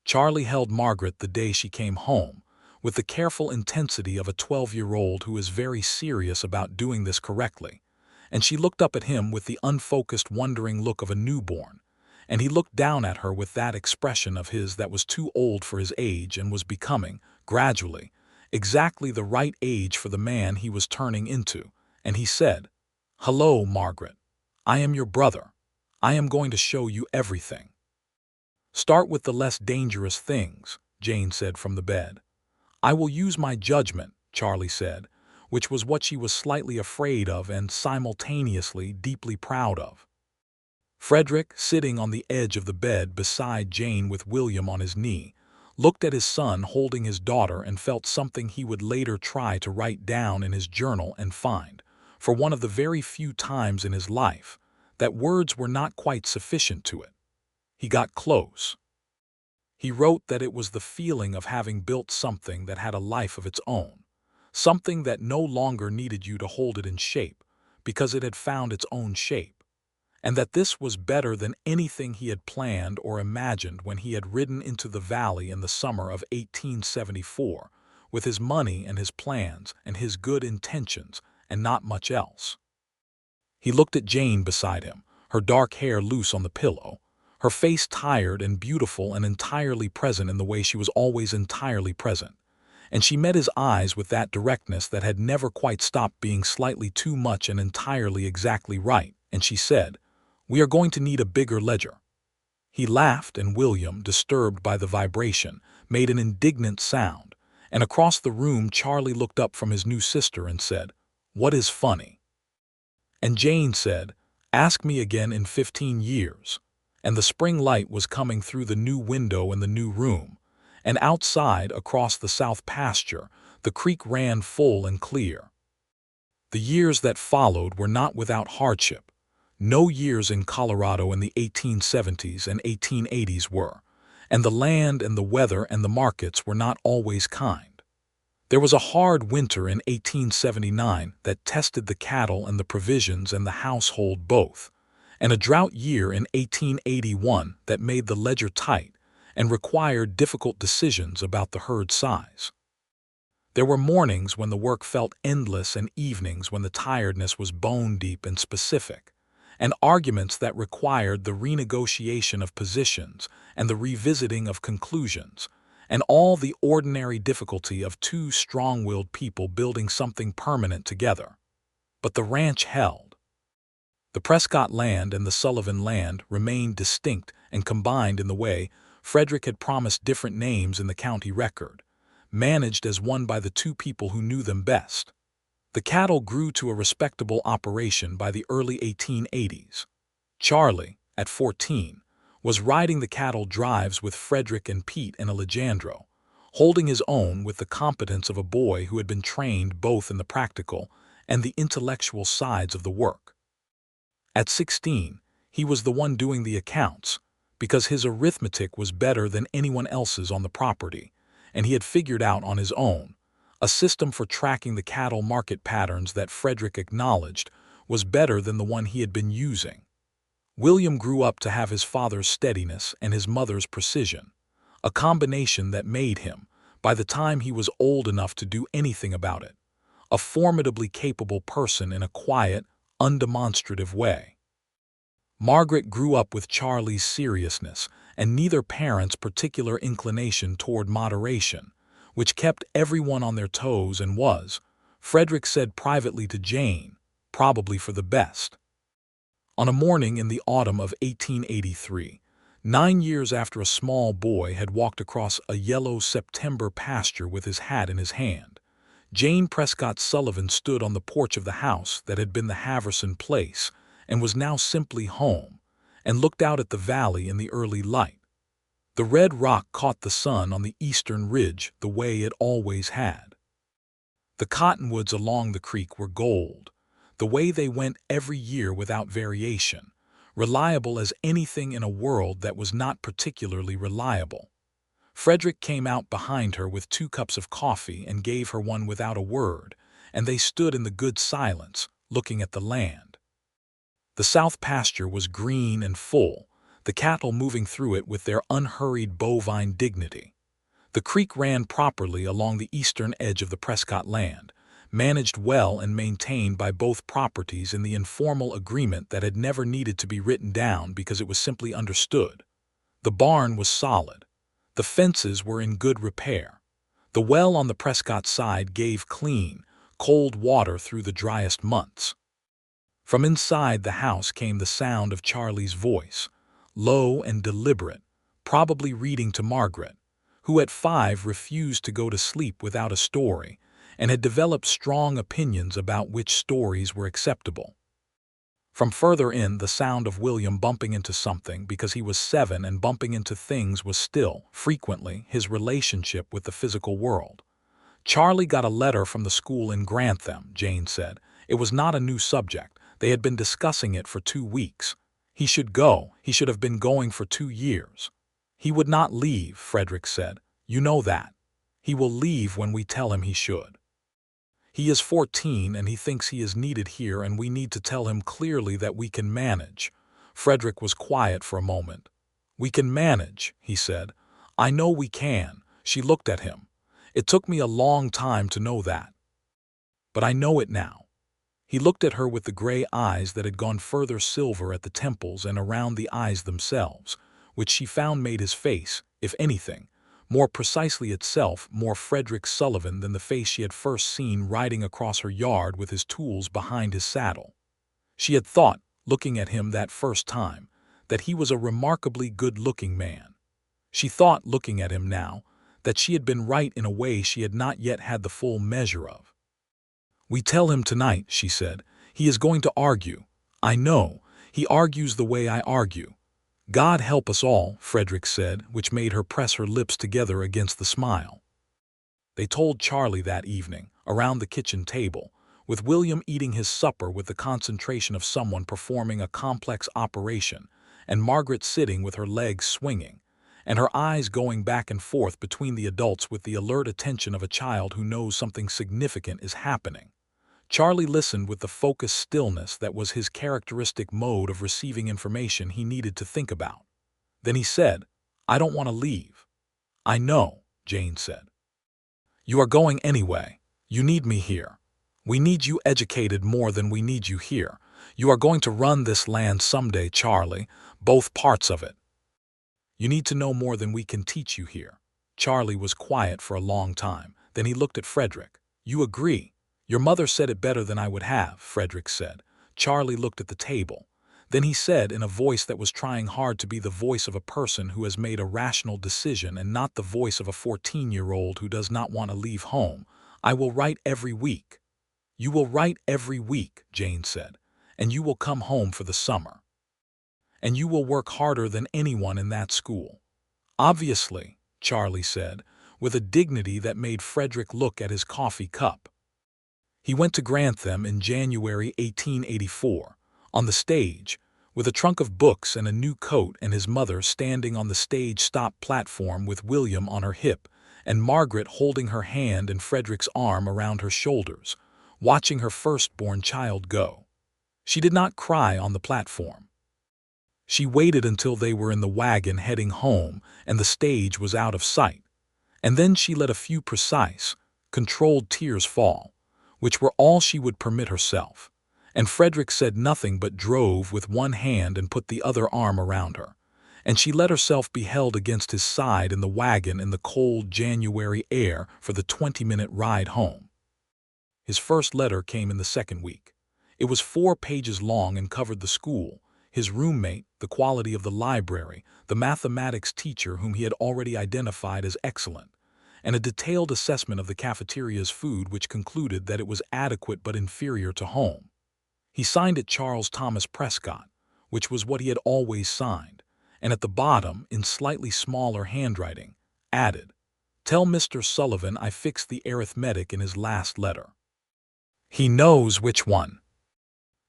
Charlie held Margaret the day she came home, with the careful intensity of a 12-year-old who is very serious about doing this correctly, and she looked up at him with the unfocused, wondering look of a newborn, and he looked down at her with that expression of his that was too old for his age and was becoming, gradually, exactly the right age for the man he was turning into, and he said, "Hello, Margaret. I am your brother. I am going to show you everything." "Start with the less dangerous things," Jane said from the bed. "I will use my judgment," Charlie said, which was what she was slightly afraid of and simultaneously deeply proud of. Frederick, sitting on the edge of the bed beside Jane with William on his knee, looked at his son holding his daughter and felt something he would later try to write down in his journal and find, for one of the very few times in his life, that words were not quite sufficient to it. He got close. He wrote that it was the feeling of having built something that had a life of its own, something that no longer needed you to hold it in shape, because it had found its own shape, and that this was better than anything he had planned or imagined when he had ridden into the valley in the summer of 1874, with his money and his plans and his good intentions and not much else. He looked at Jane beside him, her dark hair loose on the pillow, her face tired and beautiful and entirely present in the way she was always entirely present, and she met his eyes with that directness that had never quite stopped being slightly too much and entirely exactly right, and she said, "We are going to need a bigger ledger." He laughed, and William, disturbed by the vibration, made an indignant sound, and across the room Charlie looked up from his new sister and said, "What is funny?" And Jane said, "Ask me again in 15 years. And the spring light was coming through the new window in the new room, and outside, across the south pasture, the creek ran full and clear. The years that followed were not without hardship. No years in Colorado in the 1870s and 1880s were, and the land and the weather and the markets were not always kind. There was a hard winter in 1879 that tested the cattle and the provisions and the household both, and a drought year in 1881 that made the ledger tight and required difficult decisions about the herd size. There were mornings when the work felt endless and evenings when the tiredness was bone-deep and specific, and arguments that required the renegotiation of positions and the revisiting of conclusions, and all the ordinary difficulty of two strong-willed people building something permanent together. But the ranch held. The Prescott land and the Sullivan land remained distinct and combined in the way Frederick had promised different names in the county record, managed as one by the two people who knew them best. The cattle grew to a respectable operation by the early 1880s. Charlie, at 14, was riding the cattle drives with Frederick and Pete in a Alejandro, holding his own with the competence of a boy who had been trained both in the practical and the intellectual sides of the work. At 16, he was the one doing the accounts, because his arithmetic was better than anyone else's on the property, and he had figured out on his own a system for tracking the cattle market patterns that Frederick acknowledged was better than the one he had been using. William grew up to have his father's steadiness and his mother's precision, a combination that made him, by the time he was old enough to do anything about it, a formidably capable person in a quiet, undemonstrative way. Margaret grew up with Charlie's seriousness and neither parent's particular inclination toward moderation, which kept everyone on their toes and was, Frederick said privately to Jane, probably for the best. On a morning in the autumn of 1883, 9 years after a small boy had walked across a yellow September pasture with his hat in his hand, Jane Prescott Sullivan stood on the porch of the house that had been the Haverson place and was now simply home, and looked out at the valley in the early light. The red rock caught the sun on the eastern ridge the way it always had. The cottonwoods along the creek were gold, the way they went every year without variation, reliable as anything in a world that was not particularly reliable. Frederick came out behind her with 2 cups of coffee and gave her one without a word, and they stood in the good silence, looking at the land. The south pasture was green and full, the cattle moving through it with their unhurried bovine dignity. The creek ran properly along the eastern edge of the Prescott land, managed well and maintained by both properties in the informal agreement that had never needed to be written down because it was simply understood. The barn was solid. The fences were in good repair. The well on the Prescott side gave clean, cold water through the driest months. From inside the house came the sound of Charlie's voice, low and deliberate, probably reading to Margaret, who at 5 refused to go to sleep without a story and had developed strong opinions about which stories were acceptable. From further in, the sound of William bumping into something because he was 7 and bumping into things was still, frequently, his relationship with the physical world. Charlie got a letter from the school in Grantham, Jane said. It was not a new subject. They had been discussing it for 2 weeks. He should go. He should have been going for 2 years. He would not leave, Frederick said. You know that. He will leave when we tell him he should. He is 14 and he thinks he is needed here, and we need to tell him clearly that we can manage. Frederick was quiet for a moment. We can manage, he said. I know we can. She looked at him. It took me a long time to know that. But I know it now. He looked at her with the gray eyes that had gone further silver at the temples and around the eyes themselves, which she found made his face, if anything, more precisely itself, more Frederick Sullivan than the face she had first seen riding across her yard with his tools behind his saddle. She had thought, looking at him that first time, that he was a remarkably good-looking man. She thought, looking at him now, that she had been right in a way she had not yet had the full measure of. We tell him tonight, she said. He is going to argue. I know. He argues the way I argue. God help us all, Frederick said, which made her press her lips together against the smile. They told Charlie that evening, around the kitchen table, with William eating his supper with the concentration of someone performing a complex operation, and Margaret sitting with her legs swinging, and her eyes going back and forth between the adults with the alert attention of a child who knows something significant is happening. Charlie listened with the focused stillness that was his characteristic mode of receiving information he needed to think about. Then he said, I don't want to leave. I know, Jane said. You are going anyway. You need me here. We need you educated more than we need you here. You are going to run this land someday, Charlie, both parts of it. You need to know more than we can teach you here. Charlie was quiet for a long time. Then he looked at Frederick. You agree? Your mother said it better than I would have, Frederick said. Charlie looked at the table. Then he said in a voice that was trying hard to be the voice of a person who has made a rational decision and not the voice of a 14-year-old who does not want to leave home, I will write every week. You will write every week, Jane said, and you will come home for the summer. And you will work harder than anyone in that school. Obviously, Charlie said, with a dignity that made Frederick look at his coffee cup. He went to Grantham in January 1884, on the stage, with a trunk of books and a new coat, and his mother standing on the stage-stop platform with William on her hip and Margaret holding her hand and Frederick's arm around her shoulders, watching her firstborn child go. She did not cry on the platform. She waited until they were in the wagon heading home and the stage was out of sight, and then she let a few precise, controlled tears fall, which were all she would permit herself, and Frederick said nothing but drove with one hand and put the other arm around her, and she let herself be held against his side in the wagon in the cold January air for the 20-minute ride home. His first letter came in the second week. It was 4 pages long and covered the school, his roommate, the quality of the library, the mathematics teacher whom he had already identified as excellent, and a detailed assessment of the cafeteria's food which concluded that it was adequate but inferior to home. He signed it Charles Thomas Prescott, which was what he had always signed, and at the bottom, in slightly smaller handwriting, added, "Tell Mr. Sullivan I fixed the arithmetic in his last letter. He knows which one."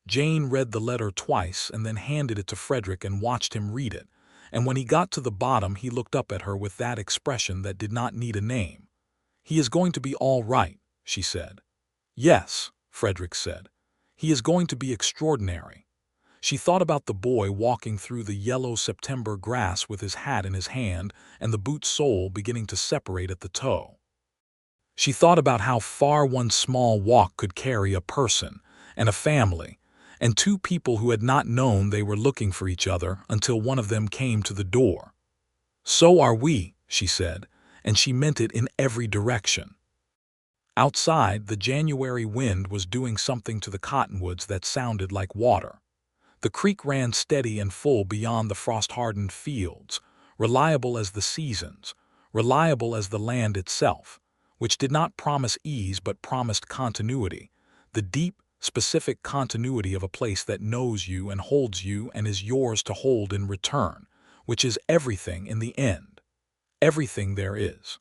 Jane read the letter twice and then handed it to Frederick and watched him read it, and when he got to the bottom he looked up at her with that expression that did not need a name. "He is going to be all right," she said. Yes, Frederick said. He is going to be extraordinary. She thought about the boy walking through the yellow September grass with his hat in his hand and the boot's sole beginning to separate at the toe. She thought about how far one small walk could carry a person and a family, and two people who had not known they were looking for each other until one of them came to the door. "So are we," she said, and she meant it in every direction. Outside, the January wind was doing something to the cottonwoods that sounded like water. The creek ran steady and full beyond the frost-hardened fields, reliable as the seasons, reliable as the land itself, which did not promise ease but promised continuity, the deep, specific continuity of a place that knows you and holds you and is yours to hold in return, which is everything in the end, everything there is.